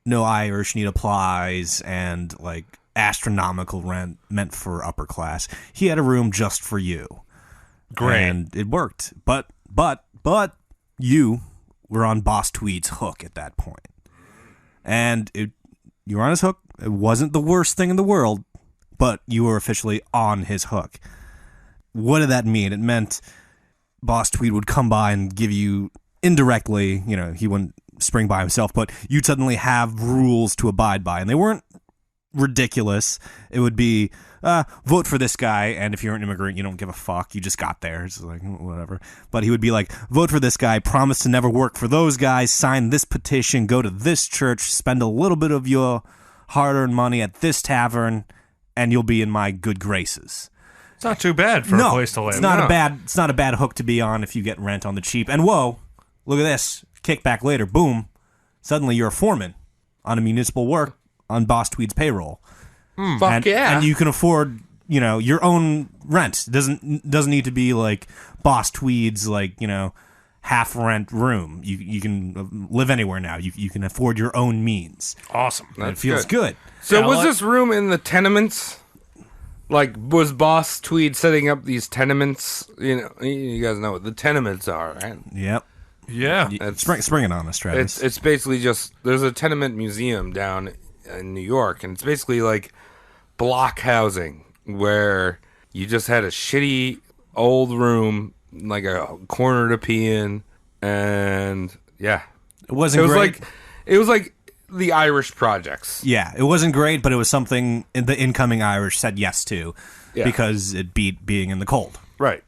no Irish need applies and like astronomical rent meant for upper class. He had a room just for you. Great. And it worked. But you were on Boss Tweed's hook at that point. And you were on his hook. It wasn't the worst thing in the world, but you were officially on his hook. What did that mean? It meant Boss Tweed would come by and give you indirectly, he wouldn't spring by himself, but you'd suddenly have rules to abide by. And they weren't ridiculous. It would be, vote for this guy, and if you're an immigrant, you don't give a fuck. You just got there. It's like, whatever. But he would be like, vote for this guy, promise to never work for those guys, sign this petition, go to this church, spend a little bit of your hard-earned money at this tavern, and you'll be in my good graces. It's not too bad for a place to live. It's not a bad hook to be on if you get rent on the cheap. And whoa, look at this. Kick back later, boom. Suddenly you're a foreman on a municipal work on Boss Tweed's payroll. Fuck yeah. And you can afford, your own rent. It doesn't need to be like Boss Tweed's half rent room. You can live anywhere now. You can afford your own means. Awesome. It feels good. So was this room in the tenements? Like, was Boss Tweed setting up these tenements? You guys know what the tenements are, right? Yep. Yeah. Spring it on us, Travis. It's basically just, there's a tenement museum down in New York, and it's basically like block housing where you just had a shitty old room, like a corner to pee in, and yeah. It wasn't great. It was like the Irish projects. Yeah, it wasn't great, but it was something the incoming Irish said yes to because it beat being in the cold. Right.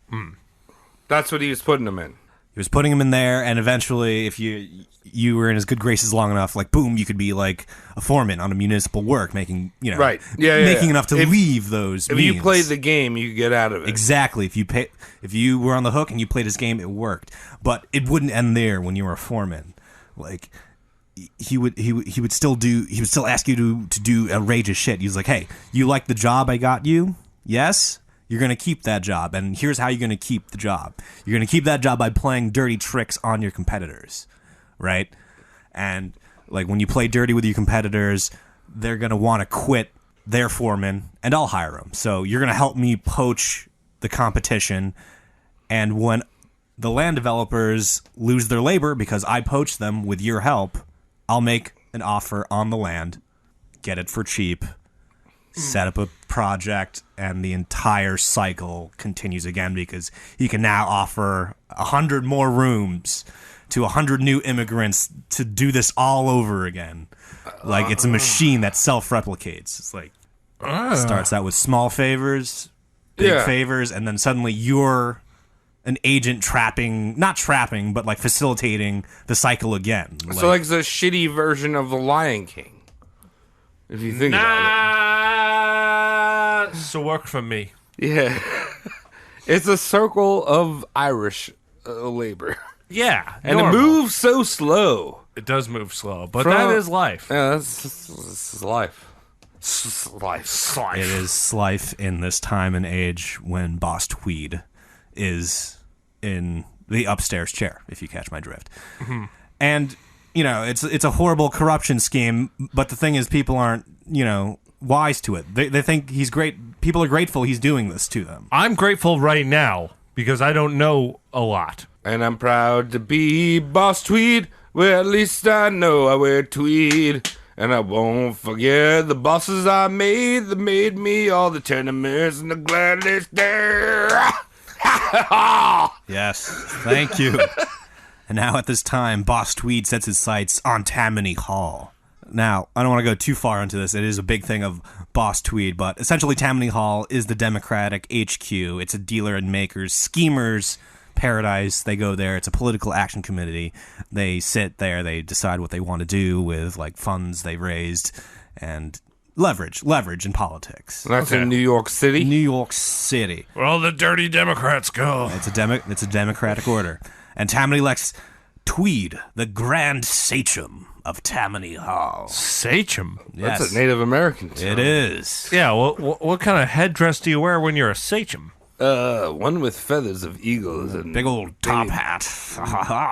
That's what he was putting them in. He was putting them in there, and eventually, if you were in his good graces long enough, like, boom, you could be like a foreman on a municipal work, making, right. making enough to leave those If means. you played the game, you could get out of it. Exactly. If you were on the hook and you played his game, it worked. But it wouldn't end there when you were a foreman. Like, he would still ask you to do outrageous shit. He was like, hey, you like the job I got you? Yes? You're going to keep that job, and here's how you're going to keep the job. You're going to keep that job by playing dirty tricks on your competitors, right? And, like, when you play dirty with your competitors, they're going to want to quit their foreman, and I'll hire them. So you're going to help me poach the competition, and when the land developers lose their labor because I poached them with your help, I'll make an offer on the land, get it for cheap, set up a project, and the entire cycle continues again because he can now offer 100 more rooms to 100 new immigrants to do this all over again. Like, it's a machine that self-replicates. It's like, starts out with small favors, big favors, and then suddenly you're an agent not trapping, but like facilitating the cycle again. So like the shitty version of the Lion King. If you think about it. This will work for me. Yeah. It's a circle of Irish labor. Yeah. And normal. it moves so slow. It does move slow, but that is life. Yeah, this is life. Life. It is life in this time and age when Boss Tweed is in the upstairs chair, if you catch my drift. Mm-hmm. And, it's a horrible corruption scheme, but the thing is people aren't, wise to it. They think he's great. People are grateful he's doing this to them. I'm grateful right now because I don't know a lot. And I'm proud to be Boss Tweed. Well, at least I know I wear tweed. And I won't forget the bosses I made that made me all the tournaments and the gladness there. Yes, thank you. And now at this time, Boss Tweed sets his sights on Tammany Hall. Now, I don't want to go too far into this. It is a big thing of Boss Tweed, but essentially Tammany Hall is the Democratic HQ. It's a dealer and makers, schemers paradise. They go there. It's a political action committee. They sit there. They decide what they want to do with like funds they raised and leverage in politics. That's in New York City? New York City. Where all the dirty Democrats go. It's a democratic order. And Tammany elects Tweed, the Grand Sachem of Tammany Hall. Sachem? Yes. That's a Native American term. It is. Yeah, what kind of headdress do you wear when you're a sachem? One with feathers of eagles and big old top hat.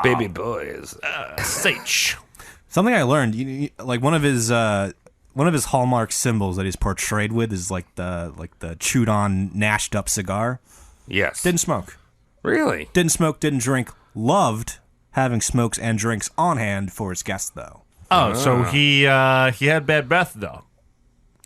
Baby boys. Sach. Something I learned, like one of his his hallmark symbols that he's portrayed with is like the chewed on, gnashed up cigar. Yes. Didn't smoke. Really? Didn't smoke, didn't drink. Loved having smokes and drinks on hand for his guests, though. Oh, so he had bad breath, though.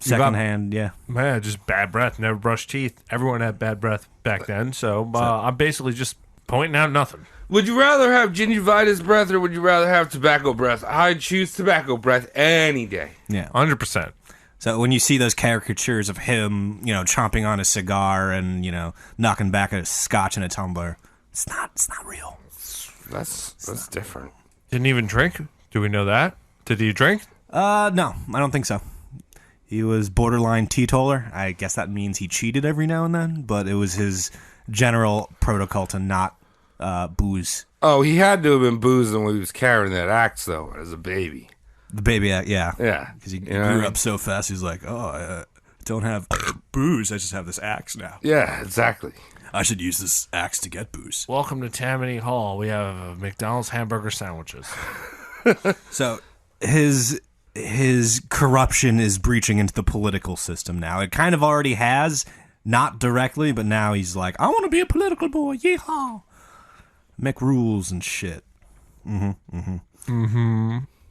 Secondhand, yeah. Man, just bad breath. Never brushed teeth. Everyone had bad breath back then. So I'm basically just pointing out nothing. Would you rather have gingivitis breath or would you rather have tobacco breath? I'd choose tobacco breath any day. Yeah. 100%. So when you see those caricatures of him, chomping on a cigar and, knocking back a scotch in a tumbler, it's not real. That's different. Didn't even drink? Do we know that? Did he drink? No, I don't think so. He was borderline teetotaler. I guess that means he cheated every now and then, but it was his general protocol to not booze. Oh, he had to have been boozing when he was carrying that axe, though, as a baby. The baby act, yeah. Yeah. Because he grew up so fast, he's like, I don't have booze, I just have this axe now. Yeah, exactly. I should use this axe to get booze. Welcome to Tammany Hall. We have McDonald's hamburger sandwiches. So his corruption is breaching into the political system now. It kind of already has, not directly, but now he's like, I want to be a political boy. Yeehaw. Make rules and shit.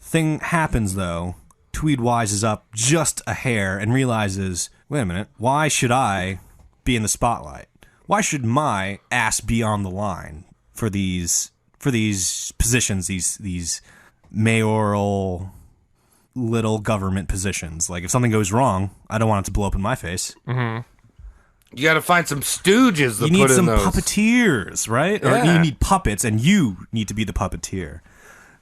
Thing happens, though. Tweed wises up just a hair and realizes, wait a minute, why should I be in the spotlight? Why should my ass be on the line for these positions, these mayoral little government positions? Like, if something goes wrong, I don't want it to blow up in my face. Mm-hmm. You got to find some stooges to put in those. You need some puppeteers, right? Yeah. Or you need puppets, and you need to be the puppeteer.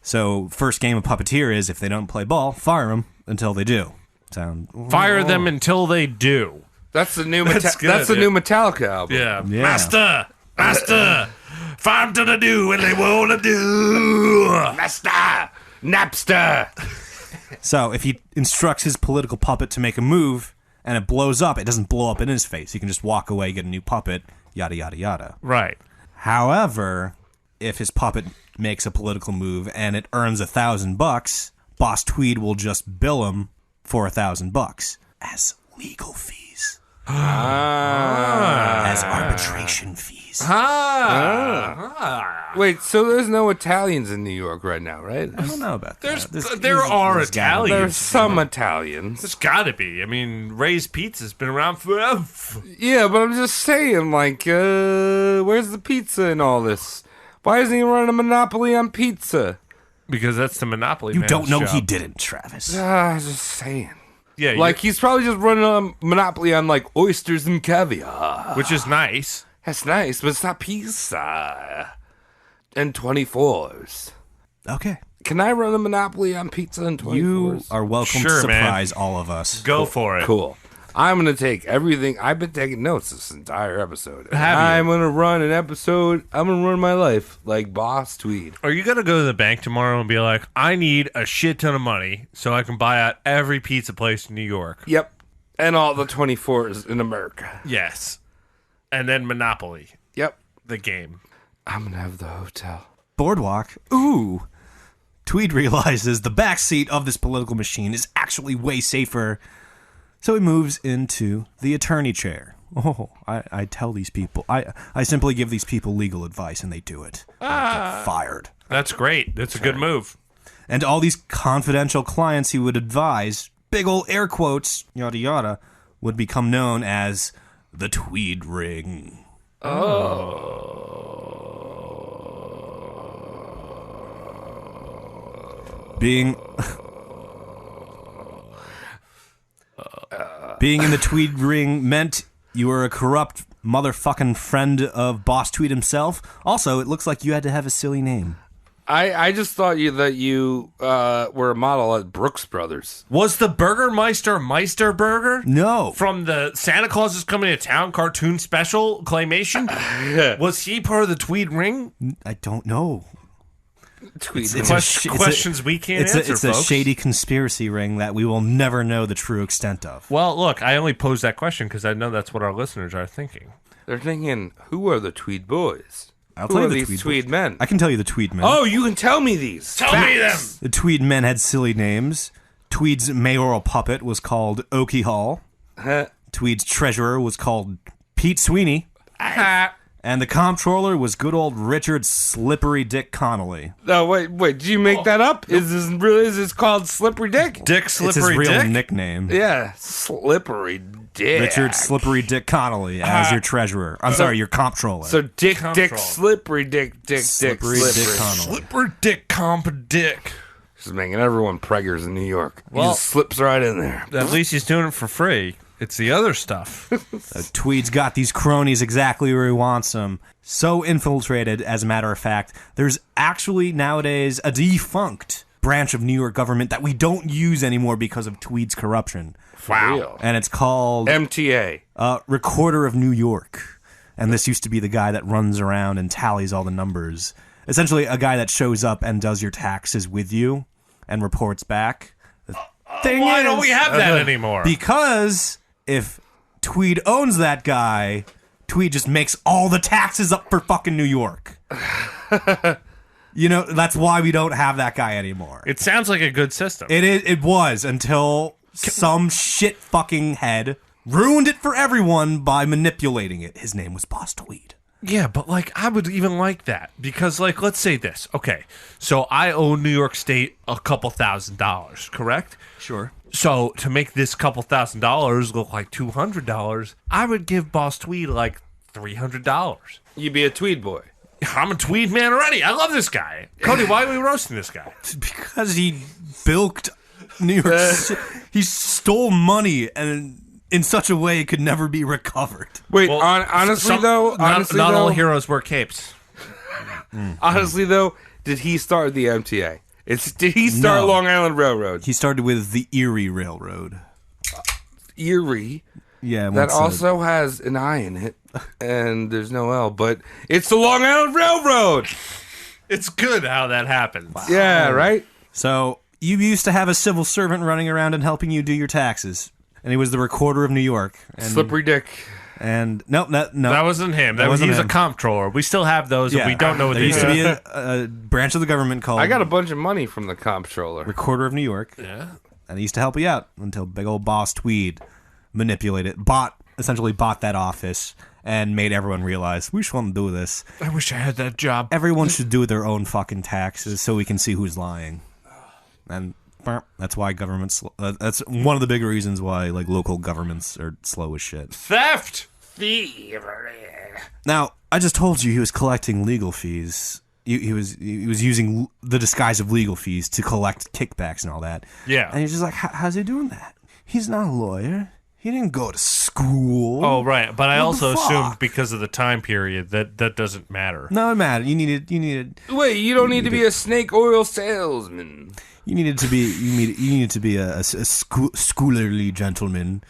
So, first game of puppeteer is if they don't play ball, fire them until they do. Fire them until they do. That's the new new Metallica album. Yeah. Master, fire them till they do what they want to do. Master, Napster. So, if he instructs his political puppet to make a move and it blows up, it doesn't blow up in his face. He can just walk away, get a new puppet, yada, yada, yada. Right. However, if his puppet makes a political move and it earns $1,000, Boss Tweed will just bill him for $1,000 as legal fees. As arbitration fees. Wait, so there's no Italians in New York right now, right? I don't know about that. There are Italians. There's some Italians. There's got to be. I mean, Ray's Pizza's been around forever. Yeah, but I'm just saying, like, where's the pizza in all this? Why isn't he running a monopoly on pizza? Because that's the monopoly. You don't know job. he didn't, Travis. Just saying. Yeah, like he's probably just running a monopoly on like oysters and caviar, which is nice. That's nice, but it's not pizza. And 24s. Okay. Can I run a monopoly on pizza and 24s? You are welcome to surprise all of us. Go for it. Cool. I'm going to take everything. I've been taking notes this entire episode. Have you? I'm going to run an episode. I'm going to run my life like Boss Tweed. Are you going to go to the bank tomorrow and be like, I need a shit ton of money so I can buy out every pizza place in New York? Yep. And all the 24s in America. Yes. And then Monopoly. Yep. The game. I'm going to have the hotel. Boardwalk. Ooh. Tweed realizes the backseat of this political machine is actually way safer. So he moves into the attorney chair. Oh, I tell these people. I simply give these people legal advice and they do it. I get fired. That's great. That's a good move. And all these confidential clients he would advise, big ol' air quotes, yada yada, would become known as the Tweed Ring. Being in the Tweed Ring meant you were a corrupt motherfucking friend of Boss Tweed himself. Also, it looks like you had to have a silly name. I just thought that you were a model at Brooks Brothers. Was the Burgermeister Meister Burger? No. From the Santa Claus is Coming to Town cartoon special claymation? Was he part of the Tweed Ring? I don't know. Questions we can't answer, It's folks. a shady conspiracy ring that we will never know the true extent of. Well, look, I only posed that question because I know that's what our listeners are thinking. They're thinking, who are the Tweed boys? I'll Who tell are you the these Tweed Tweed men? I can tell you the Tweed men. Oh, you can tell me these. Tell me them. The Tweed men had silly names. Tweed's mayoral puppet was called Okie Hall. Tweed's treasurer was called Pete Sweeney. And the comptroller was good old Richard Slippery Dick Connolly. No, wait, did you make that up? Is this called Slippery Dick? Dick It's his Slippery real Dick? nickname. Yeah, Slippery Dick. Richard Slippery Dick Connolly as your treasurer. I'm sorry, your comptroller. So Dick, Comptroller. Slippery Dick, Slippery Dick Connolly. Slippery Dick Compa Dick. Just making everyone preggers in New York. Well- He just slips right in there. At least he's doing it for free. It's the other stuff. Tweed's got these cronies exactly where he wants them. So infiltrated, as a matter of fact, there's actually nowadays a defunct branch of New York government that we don't use anymore because of Tweed's corruption. Wow. And it's called MTA. Recorder of New York. And this used to be the guy that runs around and tallies all the numbers. Essentially, a guy that shows up and does your taxes with you and reports back. The thing Why don't is- we have that anymore? Because if Tweed owns that guy, Tweed just makes all the taxes up for fucking New York. That's why we don't have that guy anymore. It sounds like a good system. It was until some shit fucking head ruined it for everyone by manipulating it. His name was Boss Tweed. Yeah, but I would even like that because let's say this. Okay, so I owe New York State a couple $1,000s, correct? Sure. So to make this couple $1,000s look like $200, I would give Boss Tweed like $300. You'd be a Tweed boy. I'm a Tweed man already. I love this guy. Cody, why are we roasting this guy? Because he bilked New York City. He stole money and in such a way it could never be recovered. Wait, Well, honestly though, not all heroes wear capes. honestly though, did he start the MTA? Did he start No. Long Island Railroad? He started with the Erie Railroad. Erie. Yeah, That also has an I in it, and there's no L, but it's the Long Island Railroad. It's good how that happens. Yeah, right? So you used to have a civil servant running around and helping you do your taxes, and he was the recorder of New York. And, Slippery Dick. And no, That wasn't him. He was wasn't a him. comptroller. We still have those, and we don't know what there they used do. to be a branch of the government called I got a bunch of money from the comptroller. Recorder of New York. Yeah. And he used to help you out until big old Boss Tweed manipulated, essentially bought that office and made everyone realize we shouldn't do this. I wish I had that job. Everyone should do their own fucking taxes so we can see who's lying. And that's why governments. That's one of the big reasons why local governments are slow as shit. Theft. Now, I just told you he was collecting legal fees. He was using the disguise of legal fees to collect kickbacks and all that. Yeah. And you're just like, how's he doing that? He's not a lawyer. He didn't go to school. Oh, right. But I What also the fuck? assumed because of the time period that doesn't matter. No, it mattered. You needed Wait, you don't need to be a snake oil salesman. you needed to be a scholarly gentleman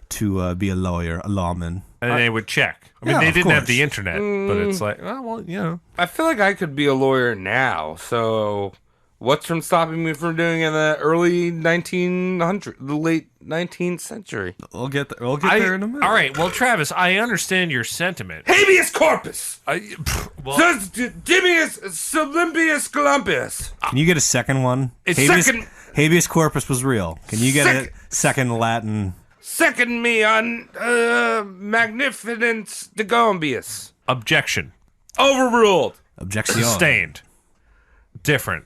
to be a lawyer, a lawman. And they would check. I mean, Yeah, they of didn't have course. the internet, but it's like, oh, well, I feel like I could be a lawyer now, so what's from stopping me from doing it in the early 1900s, the late 19th century? We'll get there. We'll get there in a minute. All right. Well, Travis, I understand your sentiment. Habeas corpus! Well, Dimius Olympius Columbius! Can you get a second one? It's habeas, second- habeas corpus was real. Can you get Second- a second Latin? Second me on Magnificence de Gombius. objection. Overruled. Objection. Sustained. Different.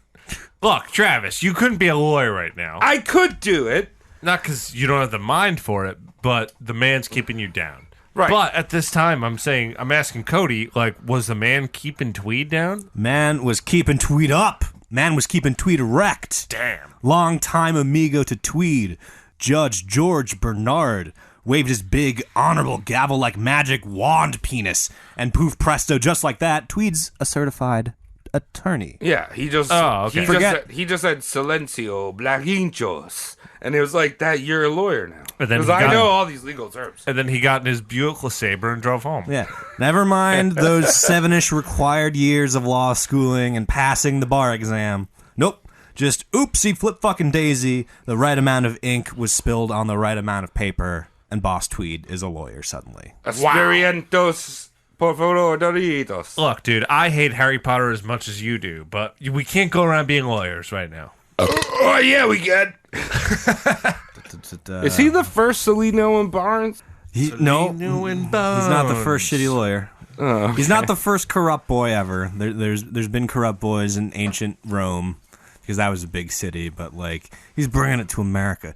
Look, Travis, you couldn't be a lawyer right now. I could do it. Not because you don't have the mind for it, but the man's keeping you down. Right. But at this time, I'm asking Cody, was the man keeping Tweed down? Man was keeping Tweed up. Man was keeping Tweed erect. Damn. Long-time amigo to Tweed, Judge George Bernard waved his big, honorable gavel like magic wand penis, and poof presto, just like that, Tweed's a certified attorney. Yeah, he just Oh, okay. he just said silencio blaginchos, and it was like that. You're a lawyer now And then because he I got- know all these legal terms. And then he got in his Buick LeSabre and drove home. Yeah. Never mind those 7-ish required years of law schooling and passing the bar exam. Nope. Just oopsie flip fucking daisy. The right amount of ink was spilled on the right amount of paper, and Boss Tweed is a lawyer suddenly. Experientos por favor doritos. Look, dude, I hate Harry Potter as much as you do, but we can't go around being lawyers right now. Oh yeah, we get. Is he the first Salino and Barnes? No, he's not the first shitty lawyer. Oh, okay. He's not the first corrupt boy ever. There's been corrupt boys in ancient Rome because that was a big city, but like he's bringing it to America.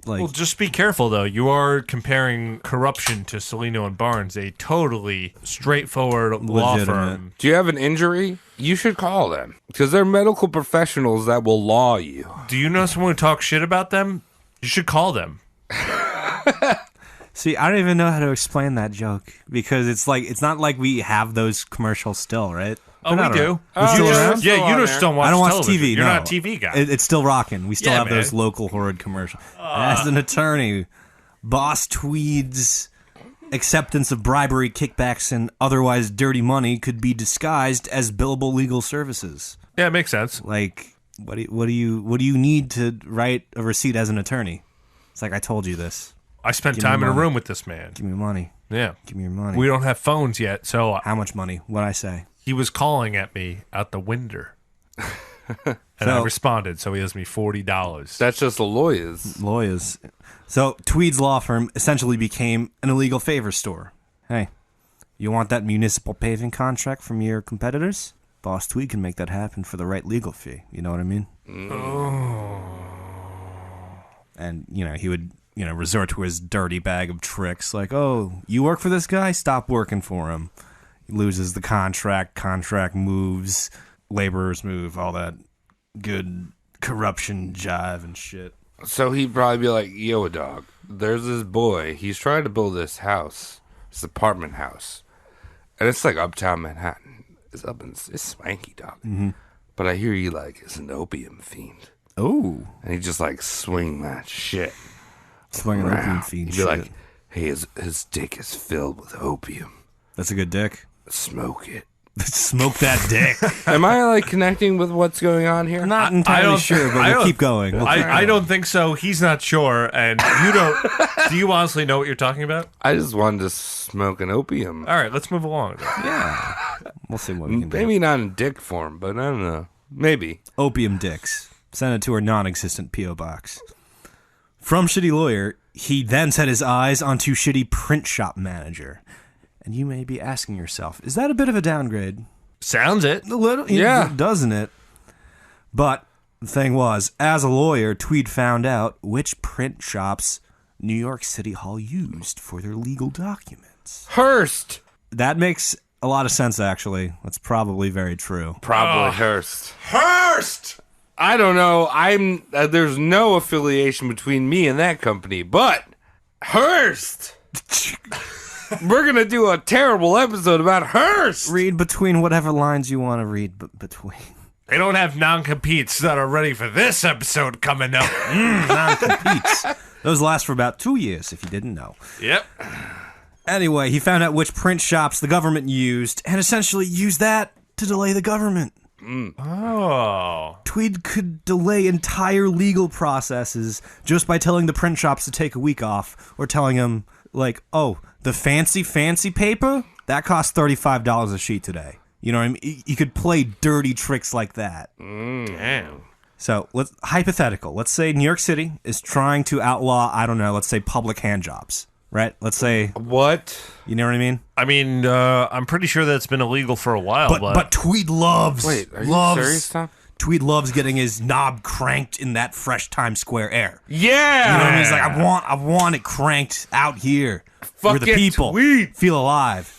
Like, Well, just be careful though. You are comparing corruption to Salino and Barnes, a totally straightforward law Legitimate. firm. Do you have an injury? You should call them because they're medical professionals that will law you. Do you know someone who talks shit about them? You should call them. see, I don't even know how to explain that joke because it's not like we have those commercials still, right? Oh, we do. They're still around? Yeah, you on just there. don't watch I don't watch television. TV. You're no. not a TV guy. It's still rocking. We still Yeah, have those man. local horrid commercials. As an attorney, Boss Tweed's acceptance of bribery, kickbacks, and otherwise dirty money could be disguised as billable legal services. Yeah, it makes sense. Like, what do you need to write a receipt as an attorney? It's like, I told you this. I spent Give me time in a money. room with this man. Give me your money. Yeah. Give me your money. We don't have phones yet, so How much money? What'd I say? he was calling at me out the window. And I So- responded, so he owes me $40. That's just the lawyers. Lawyers. So Tweed's law firm essentially became an illegal favor store. Hey, you want that municipal paving contract from your competitors? Boss Tweed can make that happen for the right legal fee. You know what I mean? And, he would, resort to his dirty bag of tricks like, oh, you work for this guy? Stop working for him. He loses the contract moves, laborers move, all that good corruption jive and shit. So he'd probably be like, yo, dog, there's this boy. He's trying to build this house, this apartment house. And it's like uptown Manhattan. It's swanky, dog. Mm-hmm. But I hear he like is an opium fiend. Oh. And he just like swing that shit. Swinging around. opium fiend He'd shit. be like, hey, his dick is filled with opium. That's a good dick. Smoke it. Smoke that dick. Am I like connecting with what's going on here? I'm not entirely don't- sure, but I we'll don't- keep going. We'll keep I don't think so. He's not sure, and you don't. Do you honestly know what you're talking about? I just wanted to smoke an opium. All right, let's move along. Yeah. We'll see what we can do. Maybe not in dick form, but I don't know. Maybe. Opium dicks. Send it to our non-existent P.O. box. From Shitty Lawyer, he then set his eyes onto Shitty Print Shop Manager. And you may be asking yourself, is that a bit of a downgrade? Sounds it. A little, Yeah. doesn't it? But the thing was, as a lawyer, Tweed found out which print shops New York City Hall used for their legal documents. Hearst. That makes a lot of sense, actually. That's probably very true. Probably Hearst. Hearst. I don't know. There's no affiliation between me and that company, but Hearst. We're going to do a terrible episode about Hearst. Read between whatever lines you want to read between. They don't have non-competes that are ready for this episode coming up. Non-competes. Those last for about 2 years, if you didn't know. Yep. Anyway, he found out which print shops the government used and essentially used that to delay the government. Oh. Tweed could delay entire legal processes just by telling the print shops to take a week off or telling them, like, oh, the fancy paper? That costs $35 a sheet today. You know what I mean? You could play dirty tricks like that. Damn. So, hypothetical. Let's say New York City is trying to outlaw, I don't know, let's say public hand jobs, right? Let's say, What? you know what I mean? I mean, I'm pretty sure that's been illegal for a while, But Tweed loves, Wait, are you loves, serious, Tom? Tweed loves getting his knob cranked in that fresh Times Square air. Yeah. You know what I mean? He's like, I want it cranked out here where the Fucking people Tweed. feel alive.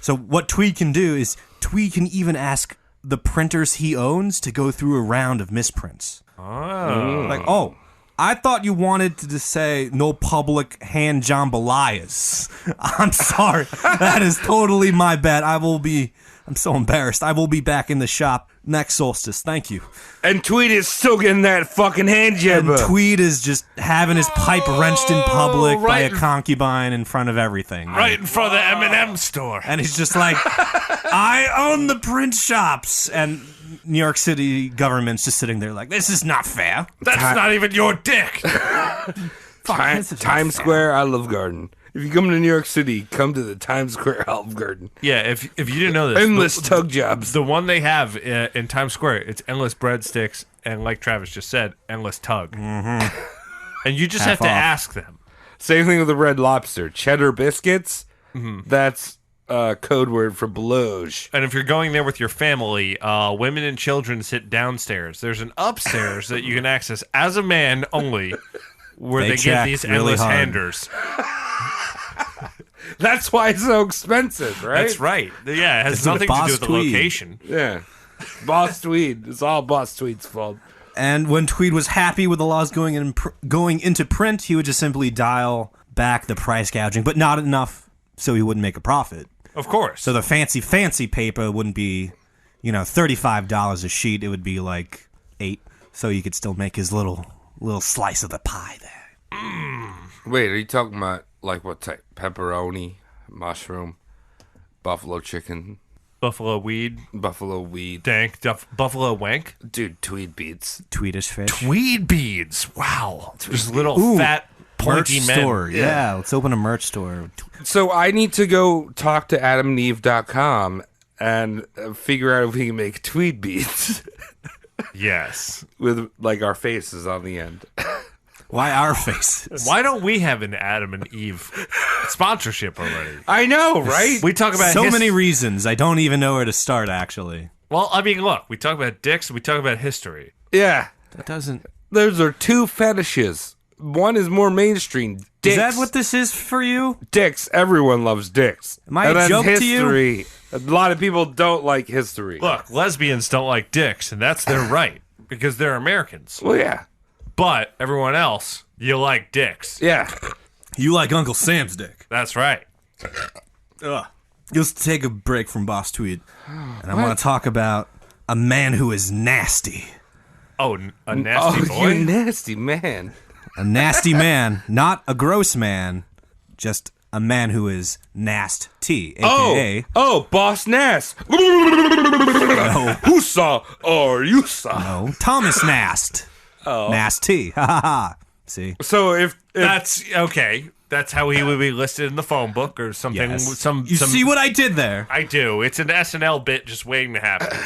So what Tweed can do is Tweed can even ask the printers he owns to go through a round of misprints. Oh. Like, oh, I thought you wanted to just say no public hand jambalayas. I'm sorry. That is totally my bad. I'm so embarrassed. I will be back in the shop next solstice. Thank you. And Tweed is still getting that fucking hand And jabber. Tweed is just having his pipe wrenched in public by a right. concubine in front of everything. Right in front of the M&M store. And he's just like, I own the print shops. And New York City government's just sitting there like, this is not fair. That's not even your dick. Times Square, I love Garden. If you come to New York City, come to the Times Square Olive Garden. Yeah, if you didn't know this, Endless tug jobs. the one they have in Times Square, it's endless breadsticks, and like Travis just said, endless tug. Mm-hmm. And you just have to ask them. Same thing with the Red Lobster. Cheddar biscuits, that's code word for bloge. And if you're going there with your family, women and children sit downstairs. There's an upstairs that you can access as a man only, where they give check these really endless hard. handers. That's why it's so expensive, right? That's right. Yeah, it has It's nothing to do Boss with the Tweed. location. Yeah. Boss Tweed. It's all Boss Tweed's fault. And when Tweed was happy with the laws going into print, he would just simply dial back the price gouging, but not enough so he wouldn't make a profit. Of course. So the fancy paper wouldn't be, $35 a sheet. It would be like $8, so you could still make his little slice of the pie there. Wait, are you talking about, like, what type? Pepperoni, mushroom, buffalo chicken, Buffalo weed, buffalo weed. dank, buffalo wank. Dude, Tweed beats. Tweedish fish. Tweed beads. Wow. Just little fat, pointy Merch men. store. Yeah, let's open a merch store. So I need to go talk to adamandeve.com and figure out if we can make Tweed beats Yes. with, like, our faces on the end. Why our faces? Why don't we have an Adam and Eve sponsorship already? I know, right? We talk about So many reasons. I don't even know where to start, actually. Well, I mean, look, we talk about dicks, we talk about history. Yeah. That doesn't... Those are two fetishes. One is more mainstream. Dicks. Is that what this is for you? Dicks. Everyone loves dicks. Am I and a then joke to you? history. A lot of people don't like history. Look, lesbians don't like dicks, and that's their right, because they're Americans. Well, yeah. But everyone else, you like dicks. Yeah. You like Uncle Sam's dick. That's right. Ugh. Let's take a break from Boss Tweed. And I want to talk about a man who is nasty. Oh, a nasty boy? You nasty man. A nasty man, not a gross man, just a man who is nasty, a.k.a. Oh, Boss Nass. Who saw or you saw? No, Thomas Nast. Oh. Nasty. Ha ha ha. See? So if That's okay. That's how he would be listed in the phone book or something. Yes. Some See what I did there? I do. It's an SNL bit just waiting to happen.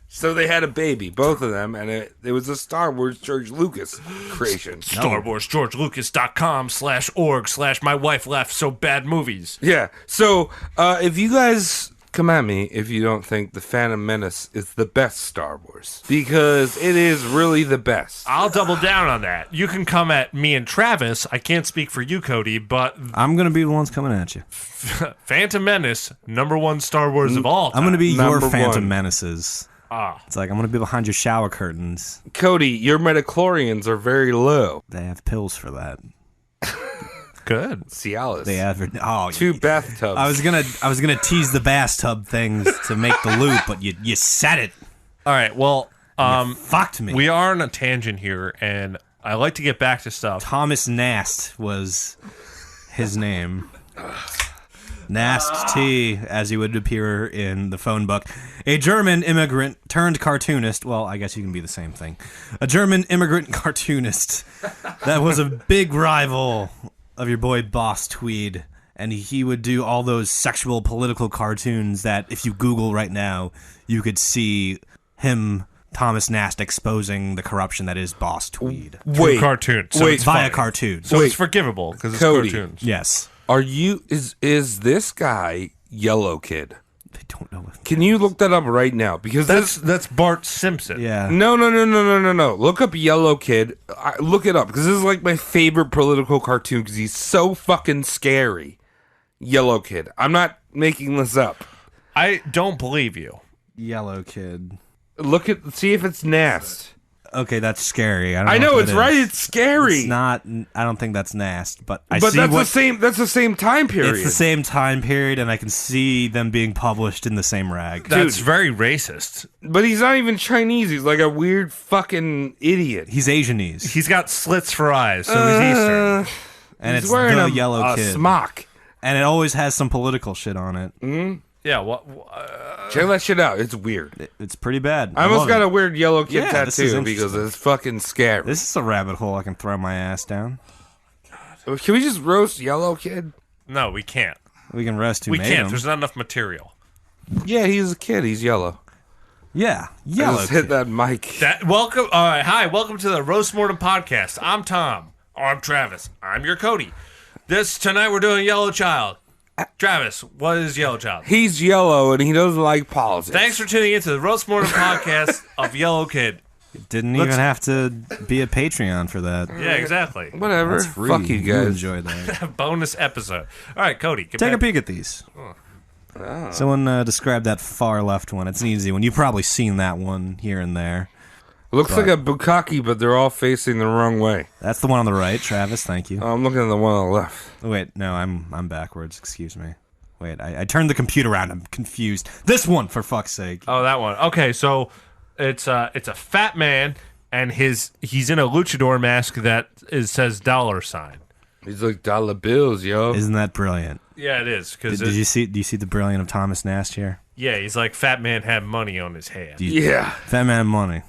so they had a baby, both of them, and it was a Star Wars George Lucas creation. StarWarsGeorgeLucas.com/org/my wife left so bad movies. Yeah. So if you guys come at me if you don't think the Phantom Menace is the best Star Wars, because it is really the best. I'll double down on that. You can come at me and Travis. I can't speak for you, Cody, but I'm going to be the ones coming at you. Phantom Menace, #1 Star Wars of all time. I'm going to be Number your Phantom one. Menaces. Ah. It's like I'm going to be behind your shower curtains. Cody, your metachlorians are very low. They have pills for that. Good. Cialis. They advert. 2 bathtubs. I was gonna tease the bathtub things to make the loop, but you said it. All right. Well, Fucked me. we are on a tangent here, and I like to get back to stuff. Thomas Nast was his name. Nast T, as he would appear in the phone book. A German immigrant turned cartoonist. Well, I guess you can be the same thing. A German immigrant cartoonist that was a big rival of your boy Boss Tweed. And he would do all those sexual political cartoons that if you Google right now, you could see him, Thomas Nast, exposing the corruption that is Boss Tweed. Through cartoons. So wait, it's Via funny. cartoons. So Wait. it's forgivable because it's Cody. cartoons. Yes. Is this guy Yellow Kid? They don't know. Can you look that up right now? Because That's Bart Simpson. Yeah. No. Look up Yellow Kid. Look it up, because this is like my favorite political cartoon, because he's so fucking scary. Yellow Kid. I'm not making this up. I don't believe you. Yellow Kid. See if it's Nast. Okay, that's scary. I know it's right. It's scary. It's not. I don't think that's Nast, but I but see that's what. the same. That's the same time period. It's the same time period, and I can see them being published in the same rag. That's very racist. But he's not even Chinese. He's like a weird fucking idiot. He's Asianese, He's got slits for eyes, so he's Eastern. and He's it's wearing the a Yellow Kid, smock. and it always has some political shit on it. Yeah, what? Check that shit out. It's weird. It's pretty bad. I almost love got it. a weird Yellow Kid Yeah, this is tattoo because interesting. it's fucking scary. This is a rabbit hole I can throw my ass down. Can we just roast Yellow Kid? No, we can't. We can roast who We made can't. him. There's not enough material. Yeah, he's a kid. He's yellow. Yeah, I Yellow just hit Kid. that mic. Welcome. All right. Hi. Welcome to the Roast Mortem Podcast. I'm Tom. I'm Travis. I'm your Cody. Tonight we're doing Yellow Child. Travis, what is Yellow Child? He's yellow and he doesn't like politics. Thanks for tuning into the Roast Mortem Podcast of Yellow Kid. Didn't even have to be a Patreon for that. Yeah, exactly. Whatever. That's free. Fuck you guys. enjoy that. Bonus episode. All right, Cody. Take a peek at these. Someone described that far left one. It's an easy one. You've probably seen that one here and there. Looks like a bukkake, but they're all facing the wrong way. That's the one on the right, Travis. Thank you. I'm looking at the one on the left. Wait, no, I'm backwards. Excuse me. Wait, I turned the computer around. I'm confused. This one, for fuck's sake. Oh, that one. Okay, so it's a fat man, and he's in a luchador mask that says $. He's like dollar bills, yo. Isn't that brilliant? Yeah, it is. Do you see the brilliant of Thomas Nast here? Yeah, he's like fat man had money on his head. Yeah. Fat man money.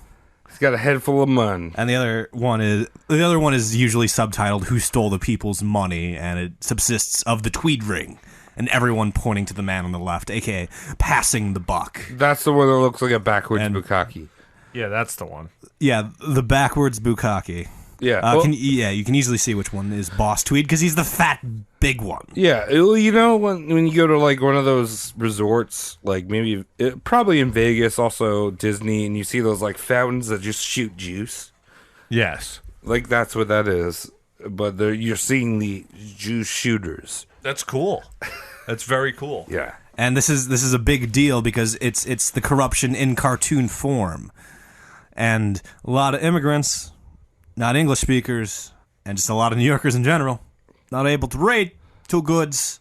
He's got a head full of money. And the other one is usually subtitled "Who Stole the People's Money," and it subsists of the Tweed ring, and everyone pointing to the man on the left, aka passing the buck. That's the one that looks like a backwards And- bukkake. Yeah, that's the one. Yeah, the backwards bukkake. Yeah. You can easily see which one is Boss Tweed because he's the fat big one. Yeah, you know when you go to like one of those resorts, like probably in Vegas, also Disney, and you see those like fountains that just shoot juice. Yes. Like that's what that is, but you're seeing the juice shooters. That's cool. That's very cool. Yeah, And this is a big deal because it's the corruption in cartoon form, and a lot of immigrants, not English speakers, and just a lot of New Yorkers in general, not able to rate too goods.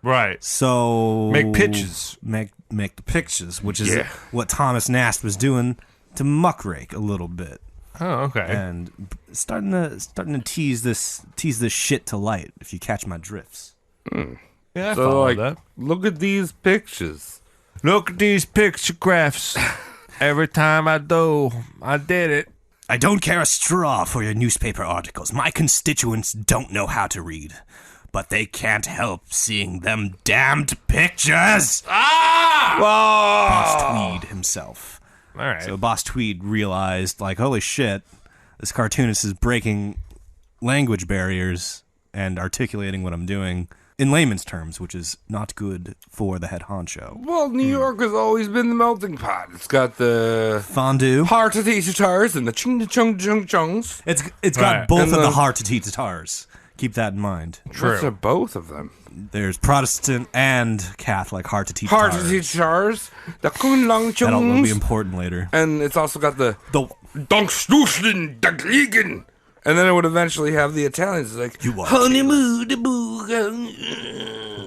Right. So Make pitches. Make the pictures, which is Yeah. what Thomas Nast was doing to muckrake a little bit, Oh, okay. and starting to tease this shit to light. If you catch my drifts. Yeah, I so follow like, that. look at these pictures. Look at these picture graphs. Every time I did it. I don't care a straw for your newspaper articles. My constituents don't know how to read, but they can't help seeing them damned pictures. Boss Tweed himself. All right. So Boss Tweed realized, like, holy shit, this cartoonist is breaking language barriers and articulating what I'm doing in layman's terms, which is not good for the head honcho. Well, New York has always been the melting pot. It's got the Fondue. heart of these guitars and the chung chung chung chungs. It's got Right. both And of the the- heart to teach guitars. Keep that in mind. What's are both of them? There's Protestant and Catholic heart to teach Heart guitars. of these guitars, the kun lang That'll be chungs, important later. and it's also got the The Donkstooslen, Dagligen. And then it would eventually have the Italians like You are honeymoon de boo.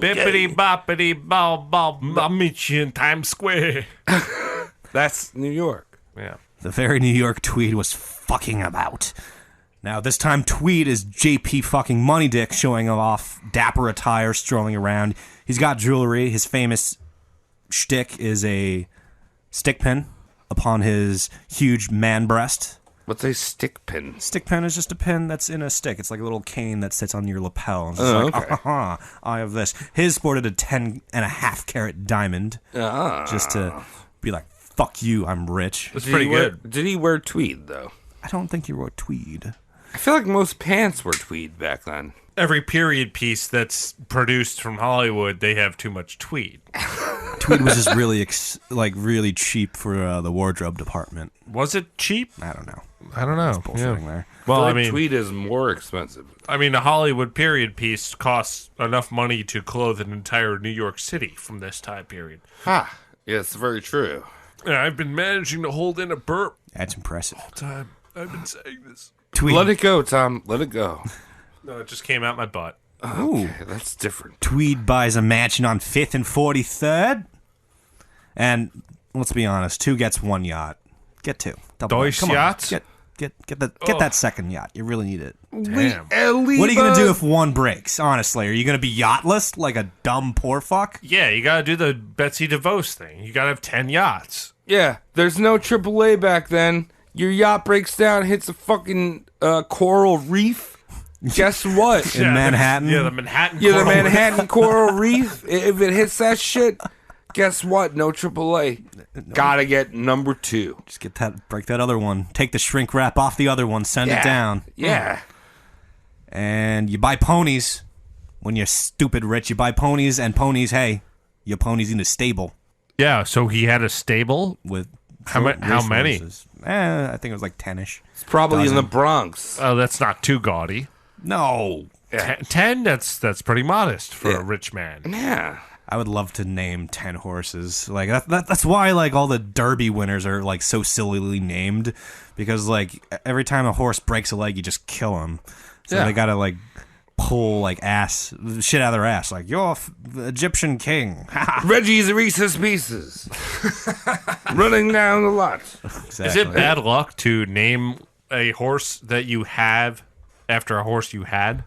Bippity boppity bow bow. I'll meet you in Times Square. That's New York. Yeah. the very New York Tweed was fucking about. Now this time Tweed is JP fucking Money Dick showing off dapper attire, strolling around. He's got jewelry. His famous shtick is a stick pin upon his huge man breast. What's a stick pin? Stick pin is just a pin that's in a stick. It's like a little cane that sits on your lapel. It's Oh, like, okay. I have this. His sported a 10.5 carat diamond just to be like, fuck you, I'm rich. That's pretty good. Did he wear tweed, though? I don't think he wore tweed. I feel like most pants were tweed back then. Every period piece that's produced from Hollywood, they have too much tweed. Tweed was just really, really cheap for the wardrobe department. Was it cheap? I don't know. I don't know. Bullshitting there. Well, I I feel like mean, tweed is more expensive. a Hollywood period piece costs enough money to clothe an entire New York City from this time period. Ha! Yes, very true. And I've been managing to hold in a burp That's impressive. time. I've been saying this. Tweed, Let it go, Tom. Let it go. No, it just came out my butt. Ooh. Okay, that's different. Tweed buys a mansion on 5th and 43rd. And let's be honest, 2 gets 1 yacht. Get 2. Double Deutsch Come on. yachts? Get that second yacht. You really need it. Damn. What are you gonna do if one breaks? Honestly, are you gonna be yachtless like a dumb poor fuck? Yeah, you gotta do the Betsy DeVos thing. You gotta have 10 yachts. Yeah, there's no AAA back then. Your yacht breaks down, hits a fucking coral reef. Guess what? In Manhattan? Yeah, the Manhattan. Yeah, the Coral Reef. Manhattan Coral Reef. If it hits that shit, guess what? No AAA. Gotta get number 2. Just break that other one. Take the shrink wrap off the other one, send it down. Yeah. And you buy ponies. When you're stupid rich, you buy ponies, and ponies, hey, your ponies in a stable. Yeah, so he had a stable With How many? I think it was like 10-ish. It's probably in the Bronx. Oh, that's not too gaudy. No. 10, that's pretty modest for a rich man. Yeah. I would love to name 10 horses. Like that's why like all the Derby winners are like so sillily named, because like every time a horse breaks a leg, you just kill him. So they gotta like pull like shit out of their ass. Like you're Egyptian king. Reggie's Reese's Pieces. Running down the lot. Exactly. Is it bad luck to name a horse that you have after a horse you had?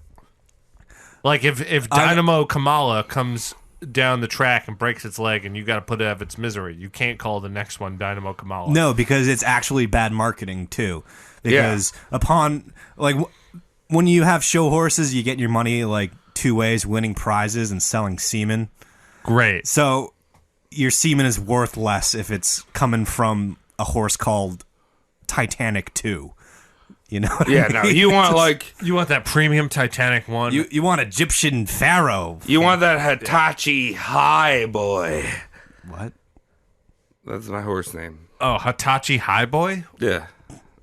Like if Dynamo Kamala comes down the track and breaks its leg and you got to put it out of its misery, you can't call the next one Dynamo Kamala. No, because it's actually bad marketing too. Because upon like when you have show horses, you get your money like 2 ways: winning prizes and selling semen. Great. So your semen is worth less if it's coming from a horse called Titanic 2. You know what I mean? No, you want that premium Titanic one. You want Egyptian pharaoh. You want that Hitachi High Boy. What? That's my horse name. Oh, Hitachi High Boy? Yeah.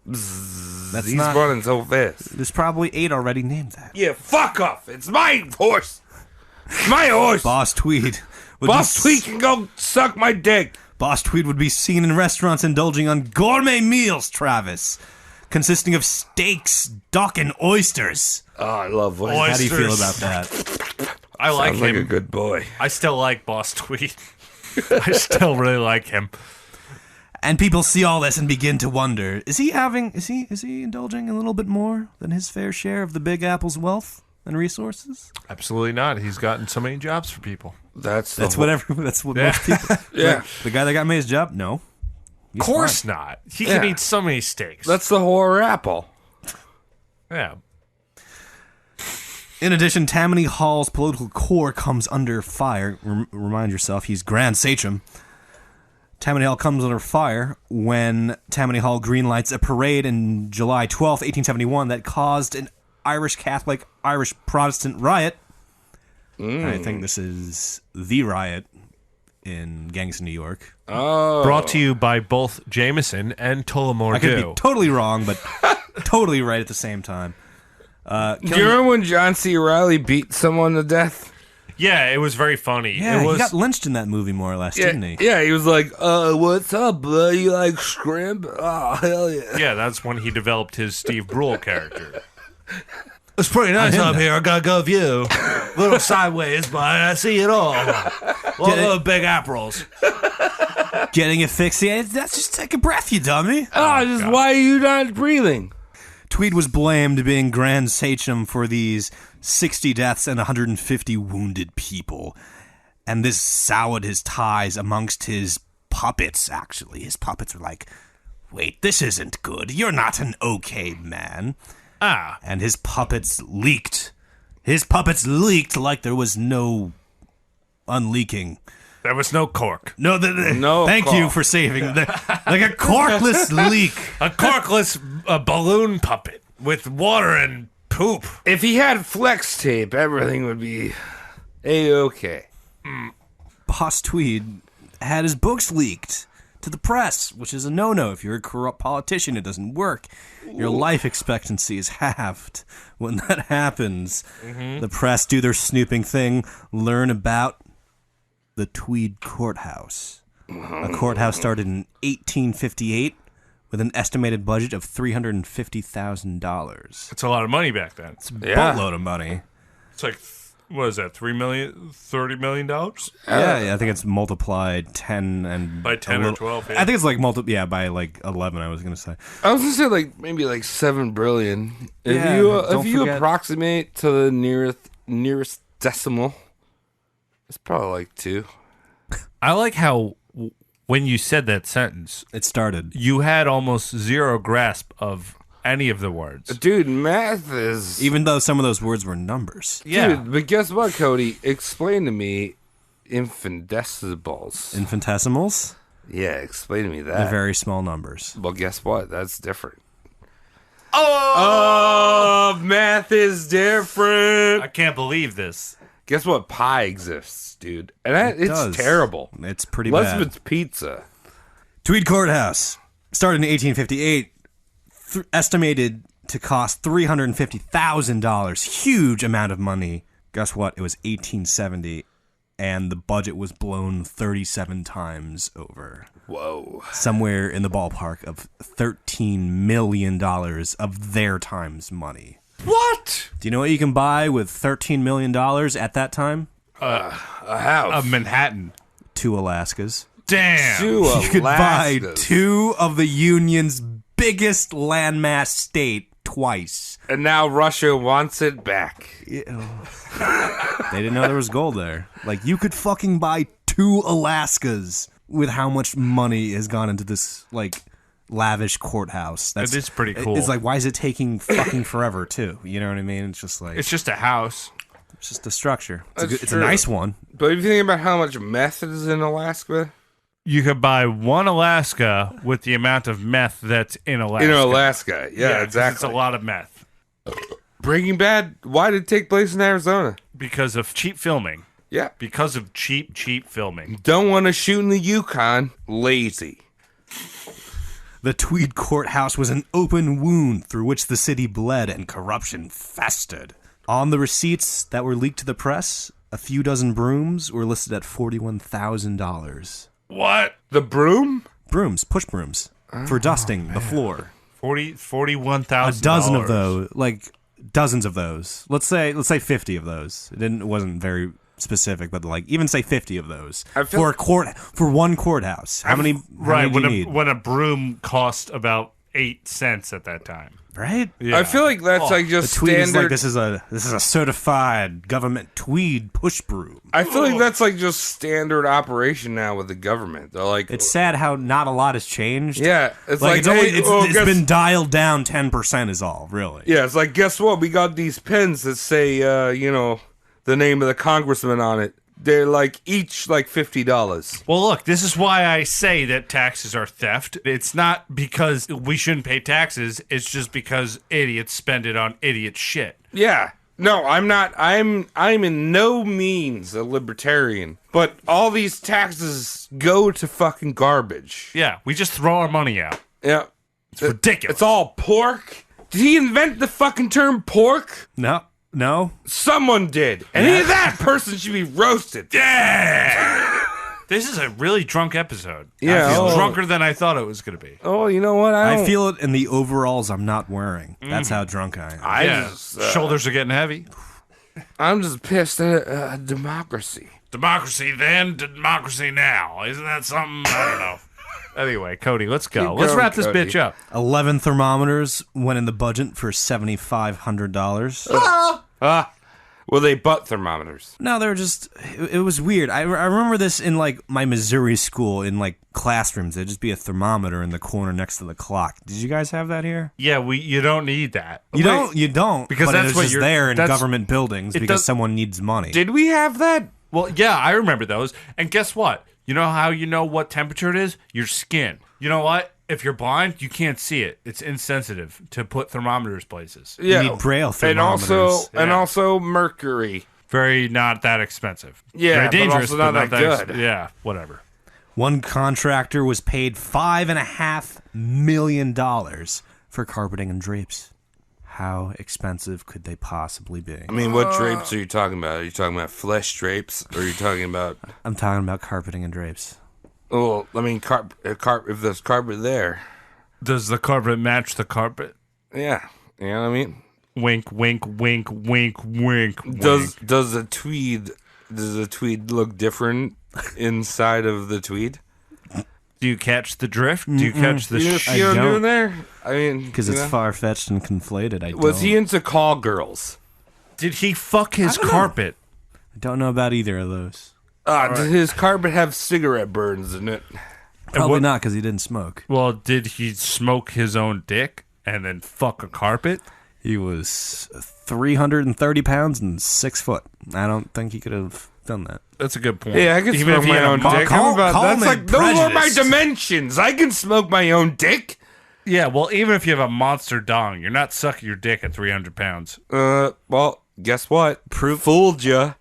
That's He's not. running so fast. There's probably 8 already named that. Yeah, fuck off. It's my horse. It's my horse. Boss Tweed. Boss Tweed can go suck my dick. Boss Tweed would be seen in restaurants indulging on gourmet meals, Travis, consisting of steaks, duck, and oysters. Oh, I love oysters. How do you feel about that? I like Sounds him. like a good boy. I still like Boss Tweed. I still really like him. And people see all this and begin to wonder: is he indulging a little bit more than his fair share of the Big Apple's wealth and resources? Absolutely not. He's gotten so many jobs for people. That's what most people. Yeah. The guy that got me his job? No. Of course not. He can eat so many steaks. That's the whore apple. Yeah. In addition, Tammany Hall's political core comes under fire. Remind yourself, he's Grand Sachem. Tammany Hall comes under fire when Tammany Hall greenlights a parade in July 12th, 1871 that caused an Irish Catholic, Irish Protestant riot. I think this is the riot in Gangsta, New York. Oh. Brought to you by both Jameson and Tullamore I could Dew. be totally wrong, but totally right at the same time. Do you remember when John C. Reilly beat someone to death? Yeah, it was very funny. Yeah, it was, he got lynched in that movie more or less, didn't he? Yeah, he was like, what's up, bud? You like shrimp? Oh, hell yeah. Yeah, that's when he developed his Steve Brule character. It's pretty nice up here. I got a good view. A little sideways, but I see it all. Little big apples. Getting asphyxiated? That's just take a breath, you dummy. Why are you not breathing? Tweed was blamed being Grand Sachem for these 60 deaths and 150 wounded people. And this soured his ties amongst his puppets, actually. His puppets were like, wait, this isn't good. You're not an okay man. And his puppets leaked. His puppets leaked like there was no unleaking. There was no cork. No, thank you for saving. Like a corkless leak. A corkless balloon puppet with water and poop. If he had flex tape, everything would be A-okay. Boss Tweed had his books leaked to the press, which is a no-no. If you're a corrupt politician, it doesn't work. Your life expectancy is halved. When that happens, the press do their snooping thing, learn about the Tweed Courthouse. A courthouse started in 1858 with an estimated budget of $350,000. It's a lot of money back then. It's a boatload of money. It's like, what is that, $30 million? Yeah, I think it's multiplied 10 and... By 10 or 12, yeah. I think it's like by like 11, I was going to say. I was going to say maybe like 7 billion. If Yeah, you don't forget- approximate to the nearest decimal, it's probably like 2. I like how when you said that sentence, It started. you had almost zero grasp of any of the words. Dude, math is... Even though some of those words were numbers. Yeah. Dude, but guess what, Cody? Explain to me infinitesimals. Infinitesimals? Yeah, explain to me that. They're very small numbers. Well, guess what? That's different. Oh, math is different. I can't believe this. Guess what? Pi exists, dude. And it's does. terrible. It's pretty Unless bad. if it's pizza. Tweed Courthouse started in 1858, estimated to cost $350,000. Huge amount of money. Guess what? It was 1870, and the budget was blown 37 times over. Whoa. Somewhere in the ballpark of $13 million of their time's money. What? Do you know what you can buy with $13 million at that time? A house. Of Manhattan. 2 Alaskas. Damn. You could buy 2 of the Union's biggest landmass state twice. And now Russia wants it back. They didn't know there was gold there. Like, you could fucking buy 2 Alaskas with how much money has gone into this, like, lavish courthouse. That is pretty cool. It's like, why is it taking fucking forever, too? You know what I mean? It's just like... It's just a house. It's just a structure. That's It's a true. nice one. But if you think about how much meth is in Alaska... You could buy 1 Alaska with the amount of meth that's in Alaska. In Alaska. Yeah, 'cause exactly. It's a lot of meth. Breaking Bad, why did it take place in Arizona? Because of cheap filming. Yeah. Because of cheap filming. Don't want to shoot in the Yukon. Lazy. The Tweed Courthouse was an open wound through which the city bled and corruption festered. On the receipts that were leaked to the press, a few dozen brooms were listed at $41,000. What? The broom? Brooms, push brooms, for dusting the floor. $41,000. A dozen of those, like dozens of those. Let's say 50 of those. It wasn't very specific, but like even say 50 of those for one courthouse. How many? Right, do you need? when a broom cost about 8 cents at that time. Right? Yeah. I feel like that's like The just Tweed is standard. like this is a certified government Tweed push broom. I feel like that's like just standard operation now with the government. They're like, It's sad how not a lot has changed. yeah, it's Like, like, it's, hey, it's been dialed down 10% is all, really. yeah, it's like, guess what? We got these pens that say, the name of the congressman on it. They're like each like $50. Well, look, this is why I say that taxes are theft. It's not because we shouldn't pay taxes. It's just because idiots spend it on idiot shit. Yeah. No, I'm not. I'm in no means a libertarian. But all these taxes go to fucking garbage. Yeah, we just throw our money out. Yeah. It's ridiculous. It's all pork. Did he invent the fucking term pork? No. Someone did. And that person should be roasted. Yeah! This is a really drunk episode. Yeah, I feel oh. drunker than I thought it was going to be. Oh, you know what? I feel it in the overalls I'm not wearing. That's how drunk I am. Yeah, shoulders are getting heavy. I'm just pissed at democracy. Democracy then, democracy now. Isn't that something? I don't know. Anyway, Cody, let's go. Keep Let's going, wrap this Cody. bitch up. 11 thermometers went in the budget for $7,500. Well, they butt thermometers. No, they were just, it was weird. I remember this in like my Missouri school in like classrooms. There'd just be a thermometer in the corner next to the clock. Did you guys have that here? Yeah, you don't need that. You don't. Because but that's it's what just you're- there in that's- government buildings it because does- someone needs money. Did we have that? Well, yeah, I remember those. And guess what? You know how you know what temperature it is? Your skin. You know what? If you're blind, you can't see it. It's insensitive to put thermometers places. Yeah. need Braille and thermometers. also mercury. Very not that expensive. Yeah, Very but dangerous, also not that good. yeah, whatever. One contractor was paid $5.5 million for carpeting and drapes. How expensive could they possibly be? I mean, what drapes are you talking about? Are you talking about flesh drapes? Or are you talking about... I'm talking about carpeting and drapes. Well, I mean, if there's carpet there. Does the carpet match the carpet? Yeah. You know what I mean? Wink, wink, wink, wink, wink. Does the tweed look different inside of the tweed? Do you catch the drift? Do you catch the You see what I'm don't. doing there? I mean, Because it's far-fetched and conflated. Was he into call girls? Did he fuck his carpet? I don't know about either of those. Did his carpet have cigarette burns in it? Probably not because he didn't smoke. Well, did he smoke his own dick? and then fuck a carpet? He was 330 pounds and 6 foot. I don't think he could have done that. That's a good point. Yeah, I can Even smoke if he my had a own mo- dick. call- That's call like me those are my prejudiced. dimensions. I can smoke my own dick. Yeah, well, even if you have a monster dong, you're not sucking your dick at 300 pounds. Well, guess what? Fooled ya.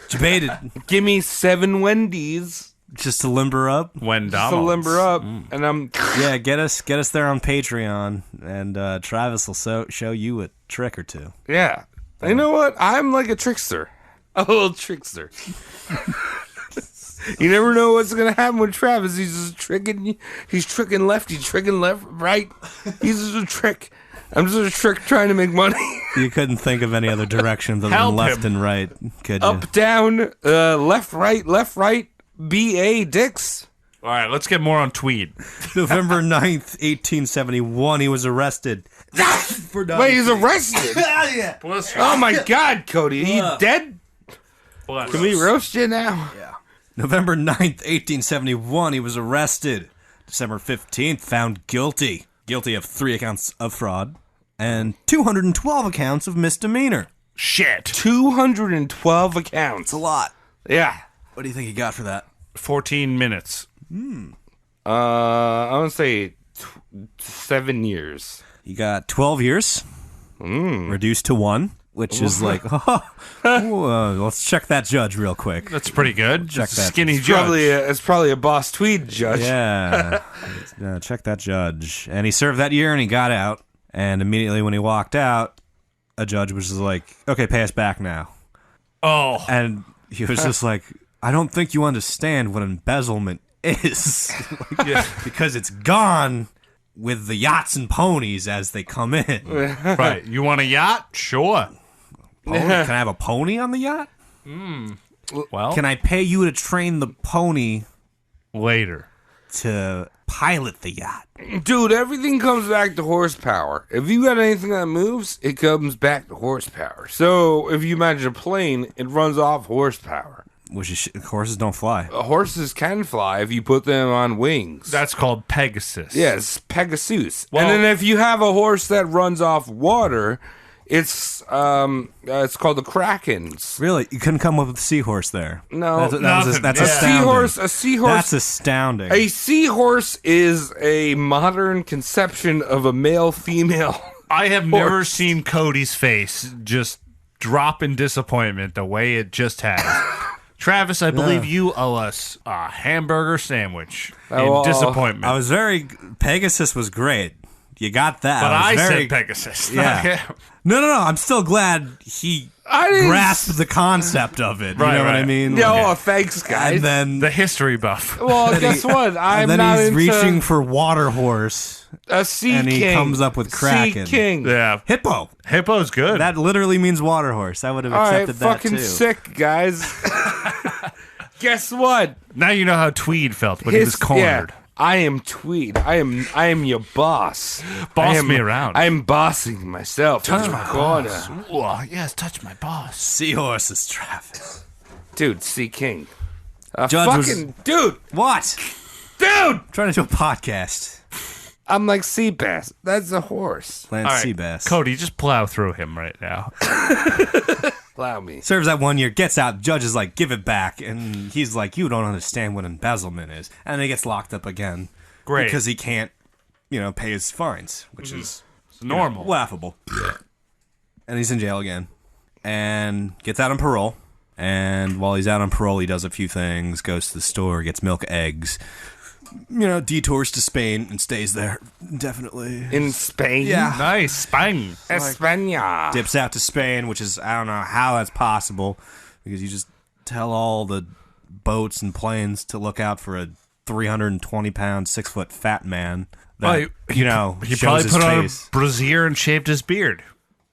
Debated. Give me 7 Wendy's Just to limber up. When just to limber up, and I'm. Yeah, get us there on Patreon, and Travis will show you a trick or two. Yeah. You know what? I'm like a trickster. A little trickster. You never know what's gonna happen with Travis. He's just tricking you. He's tricking left. He's tricking left, right. He's just a trick. I'm just a trick trying to make money. You couldn't think of any other direction other Help than left him. and right, could you? Up, down, left, right. B.A. Dicks. All right, let's get more on Tweed. November 9th, 1871, he was arrested. Wait, he's arrested. Bless Oh my God, Cody, are you dead? Bless. Can we roast you now? November 9th, 1871, he was arrested. December 15th, found guilty. Guilty of 3 accounts of fraud and 212 accounts of misdemeanor. Shit. 212 accounts. A lot. Yeah. What do you think he got for that? 14 minutes. I want to say 7 years. He got 12 years, reduced to 1, which is like, let's check that judge real quick. That's pretty good. Check Just a that. skinny It's judge. probably a Boss Tweed judge. Yeah. Check that judge. And he served that year and he got out. And immediately when he walked out, a judge was just like, okay, pay us back now. Oh. And he was just like, I don't think you understand what embezzlement is. Because it's gone with the yachts and ponies as they come in. Right. You want a yacht? Sure. Pony? Can I have a pony on the yacht? Well, Can I pay you to train the pony later. to pilot the yacht? Dude, everything comes back to horsepower. If you got anything that moves, it comes back to horsepower. So if you imagine a plane, it runs off horsepower. Which is horses don't fly. Horses can fly if you put them on wings. That's called Pegasus. Yes, Pegasus. Well- And then if you have a horse that runs off water, it's called the Krakens. Really? You couldn't come up with a seahorse there? No, nothing. That's Yeah. astounding. A seahorse. That's astounding. A seahorse is a modern conception of a male-female. I have never seen Cody's face just drop in disappointment the way it just has. Travis, I believe you owe us a hamburger sandwich in Oh, disappointment. I was Pegasus was great. You got that. but I I was very, said Pegasus. Yeah. No. I'm still glad he grasped the concept of it. Right, you know what right. I mean? No, thanks, guys. And then, The history buff. well, guess what? I'm and then not he's into reaching for water horse. a sea and he king. comes up with Kraken. Sea king. Yeah. Hippo. Hippo's good. That literally means water horse. I would have All right, accepted that fucking too. sick, guys. Guess what? Now you know how Tweed felt when he was cornered. Yeah, I am Tweed. I am your boss. Boss I am, me around. I am bossing myself. Touch in the my corner. Ooh, yes, touch my boss. Seahorses, Travis. Dude, Sea King. Judge was- Fucking dude, What? dude. I'm trying to do a podcast. I'm like sea bass. That's a horse. Land All right, sea bass. Cody, just plow through him right now. Allow me. Serves that 1 year, gets out, judge is like, give it back. And he's like, you don't understand what embezzlement is. And then he gets locked up again. Great. Because he can't, pay his fines, which is It's normal. laughable. And he's in jail again. And gets out on parole. And while he's out on parole, he does a few things, goes to the store, gets milk, eggs, detours to Spain and stays there indefinitely. In Spain? Yeah. Nice. Spain. España. Dips out to Spain, which is, I don't know how that's possible, because you just tell all the boats and planes to look out for a 320-pound, 6-foot fat man that, He shows probably his put on a face. brassiere and shaved his beard.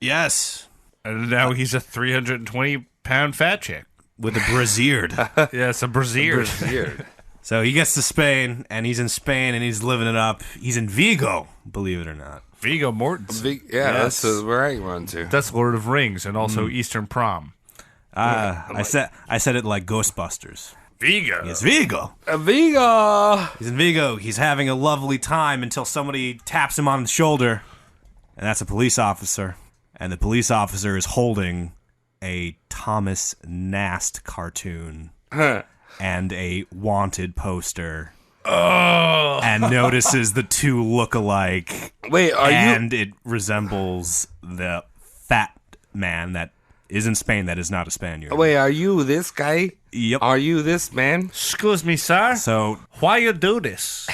Yes. And now he's a 320-pound fat chick. With a brassiered. Yeah, it's a brassiere. Weird. So he gets to Spain, and he's in Spain, and he's living it up. He's in Vigo, believe it or not. Vigo Mortensen. That's where I run to. That's Lord of Rings and also Eastern Prom. I said it like Ghostbusters. Vigo. He's Vigo. Vigo. He's in Vigo. He's having a lovely time until somebody taps him on the shoulder, and that's a police officer. And the police officer is holding a Thomas Nast cartoon and a wanted poster. Oh. And notices the two look alike. Wait, and it resembles the fat man that is in Spain that is not a Spaniard. Wait, are you this guy? Yep. Are you this man? Excuse me, sir. So, why you do this?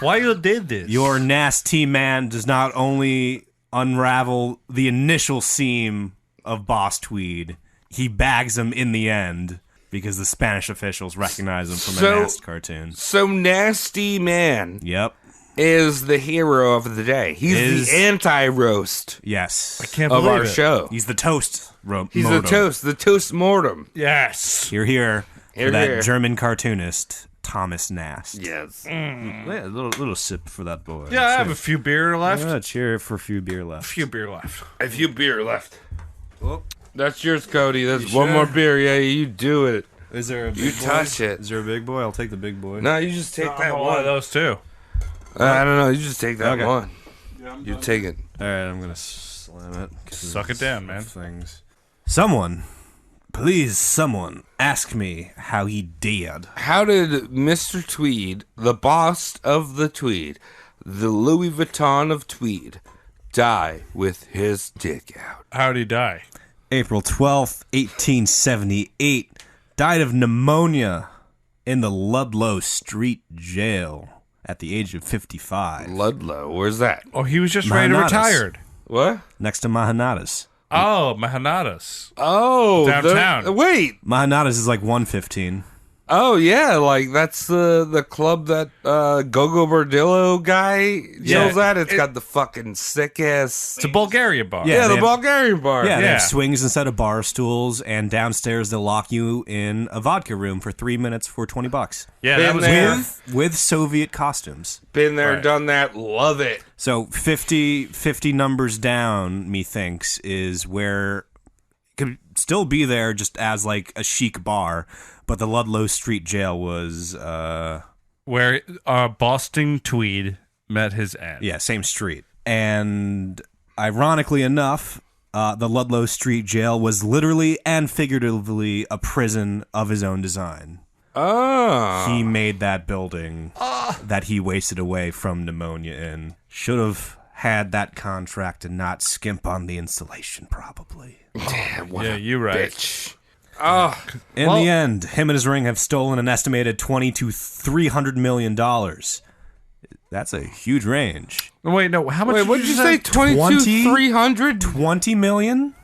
Why you did this? your nasty man does not only unravel the initial seam of Boss Tweed, he bags him in the end because the Spanish officials recognize him from a Nast cartoon. So Nasty Man Yep. is the hero of the day. He's the anti-roast Yes. I can't of believe our it. show. He's the toast. He's the toast mortem. Yes. Here Here, for that here. German cartoonist, Thomas Nast. Yes. Yeah, a little sip for that boy. Yeah, I have a few beer left. Yeah, cheer for a few beer left. A few beer left. A few beer left. Oh. That's yours, Cody. That's You one sure? more beer. Yeah, you do it. Is there a big You boy? touch it. Is there a big boy? I'll take the big boy. No, you just take that One one. of those too. I don't know. You just take that Okay. one. You take it. All right, I'm gonna slam it. 'cause Suck it down, man. Things. Someone, ask me how he dared. How did Mr. Tweed, the boss of the Tweed, the Louis Vuitton of Tweed, die with his dick out? How'd he die? April 12th, 1878, died of pneumonia in the Ludlow Street Jail at the age of 55. Ludlow, where's that? Oh, he was just ready to Mahanadas. retire. What? Next to Mahanadas. Oh, Mahanadas. Oh, Downtown. Wait. Mahanadas is like 115. Oh yeah, like that's the club that Gogo Bordillo guy chills at. It's got the fucking sick ass. It's a Bulgaria bar. Yeah. Yeah, they the have- Bulgarian bar. Yeah, they have Yeah. swings instead of bar stools, and downstairs they'll lock you in a vodka room for 3 minutes for $20. Yeah, Been that was there. weird. With Soviet costumes. Been there, Right. done that. Love it. So 50 numbers down, methinks, is where it could still be there just as like a chic bar, but the Ludlow Street Jail was, Where Boston Tweed met his end. yeah, same street. And ironically enough, the Ludlow Street Jail was literally and figuratively a prison of his own design. Oh. He made that building that he wasted away from pneumonia in. Should have had that contract and not skimp on the installation, probably. Damn, what Yeah, a you're right. bitch. Oh, In the end, him and his ring have stolen an estimated $20 to $300 million. That's a huge range. Wait, no. How much? wait, what did you say? 22,300? 20 million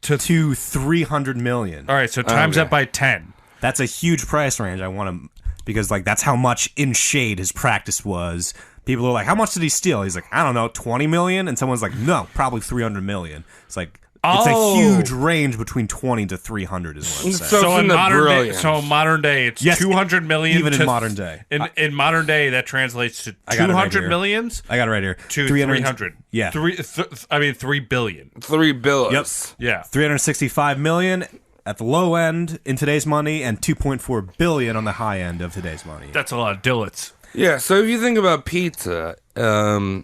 To- to 300 million. All right, so times that by 10. That's a huge price range. I want to, because like that's how much in shade his practice was. People are like, how much did he steal? He's like, I don't know, 20 million. And someone's like, no, probably 300 million. It's like, it's a huge range between 20 to 300 is what I'm saying. So it's in the brilliance. modern day, it's Yes, 200 million. even in to- modern day. In modern day, that translates to I got it right 200 here. millions I got it right here. to 300. Yeah. 3 billion. 3 billions. Yep. Yeah. 365 million at the low end in today's money and 2.4 billion on the high end of today's money. That's a lot of dillets. Yeah, so if you think about pizza, you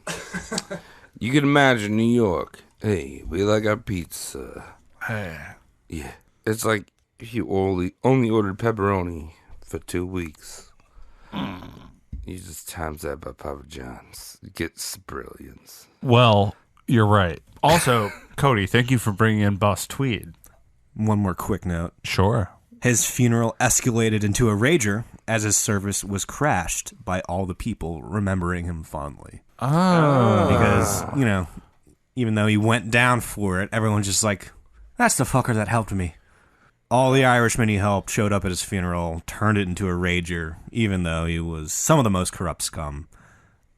can imagine New York. Hey, we like our pizza. Yeah. It's like if you only ordered pepperoni for 2 weeks. You just times that by Papa John's. You get brilliance. Well, you're right. Also, Cody, thank you for bringing in Boss Tweed. One more quick note. Sure. His funeral escalated into a rager as his service was crashed by all the people remembering him fondly. Oh. Because, you know, even though he went down for it, everyone's just like, that's the fucker that helped me. All the Irishmen he helped showed up at his funeral, turned it into a rager, even though he was some of the most corrupt scum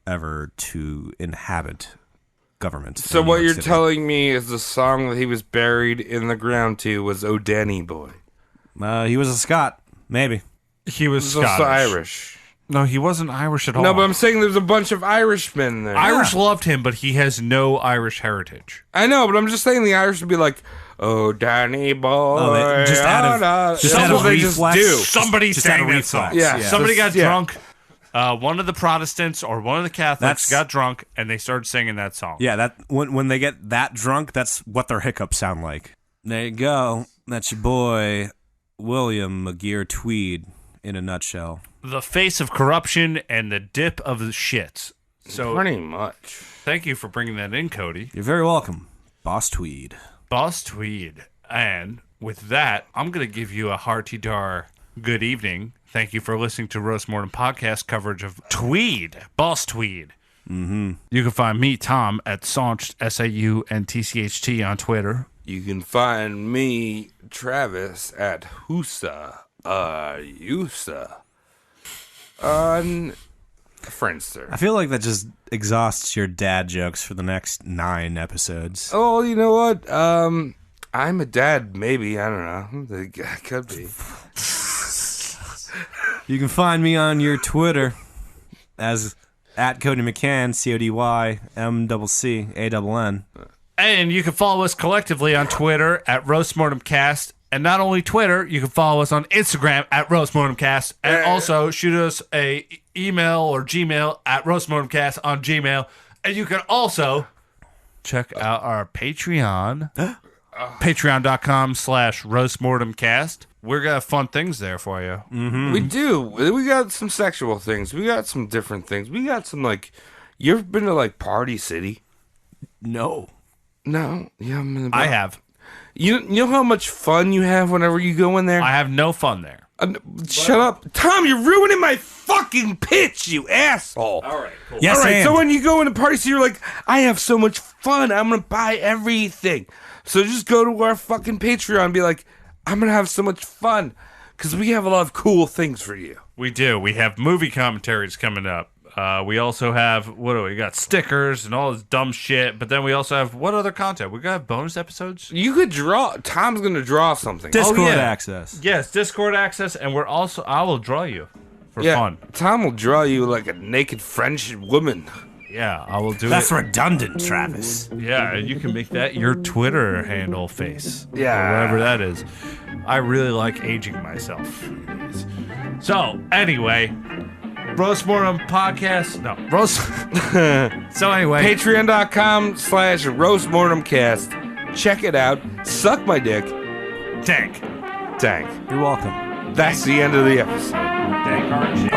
ever to inhabit government. So in New what York you're City. telling me is the song that he was buried in the ground to was "O Danny Boy." He was a Scot, maybe. He was He's also Scottish. Irish. No, he wasn't Irish at all. No, but I'm saying there's a bunch of Irishmen there. Irish loved him, but he has no Irish heritage. I know, but I'm just saying the Irish would be like, "Oh, Danny boy." Just out of they just reflex. do. Somebody Just out sang of that song. reflex. Yeah. Somebody got Yeah. drunk. One of the Protestants or one of the Catholics got drunk, and they started singing that song. Yeah, that when they get that drunk, that's what their hiccups sound like. There you go. That's your boy, William McGear Tweed, in a nutshell. The face of corruption and the dip of the shits. So Pretty much. thank you for bringing that in, Cody. You're very welcome, Boss Tweed. Boss Tweed. And with that, I'm going to give you a hearty dar good evening. Thank you for listening to Roast Mortem Podcast coverage of Tweed, Boss Tweed. Mm-hmm. You can find me, Tom, at Saunched, SAUNTCHT on Twitter. You can find me, Travis, at Husa, Yusa, on Friendster. I feel like that just exhausts your dad jokes for the next 9 episodes. Oh, you know what? I'm a dad, maybe. I don't know. I could be. You can find me on your Twitter as at Cody McCann, CODYMCCANN. And you can follow us collectively on Twitter at RoastMortemCast. And not only Twitter, you can follow us on Instagram at RoastMortemCast. And also shoot us a email or Gmail at RoastMortemCast on Gmail. And you can also check out our Patreon. Patreon.com/RoastMortemCast. We're going to have fun things there for you. Mm-hmm. We do. We got some sexual things. We got some different things. We got some, like, you ever been to, like, Party City? No. No. Yeah, I have. You know how much fun you have whenever you go in there? I have no fun there. Shut up. Tom, you're ruining my fucking pitch, you asshole. All right, cool. Yes, All right, and. so when you go into Party City, you're like, I have so much fun. I'm going to buy everything. So just go to our fucking Patreon and be like, I'm going to have so much fun. Because we have a lot of cool things for you. We do. We have movie commentaries coming up. We also have, what do we got? Stickers and all this dumb shit. But then we also have, what other content? We got bonus episodes? You could draw. Tom's going to draw something. Discord access. Yes, Discord access. And we're also, I will draw you for fun. Tom will draw you like a naked French woman. Yeah, I will do That's it. redundant, Travis. Yeah, you can make that your Twitter handle face. Yeah. Or whatever that is. I really like aging myself. So, anyway, Roast Mortem Podcast. No, Roast. So, anyway. Patreon.com/RoastMortemCast. Check it out. Suck my dick. Tank. Tank. You're welcome. That's the end of the episode. Tank, aren't you?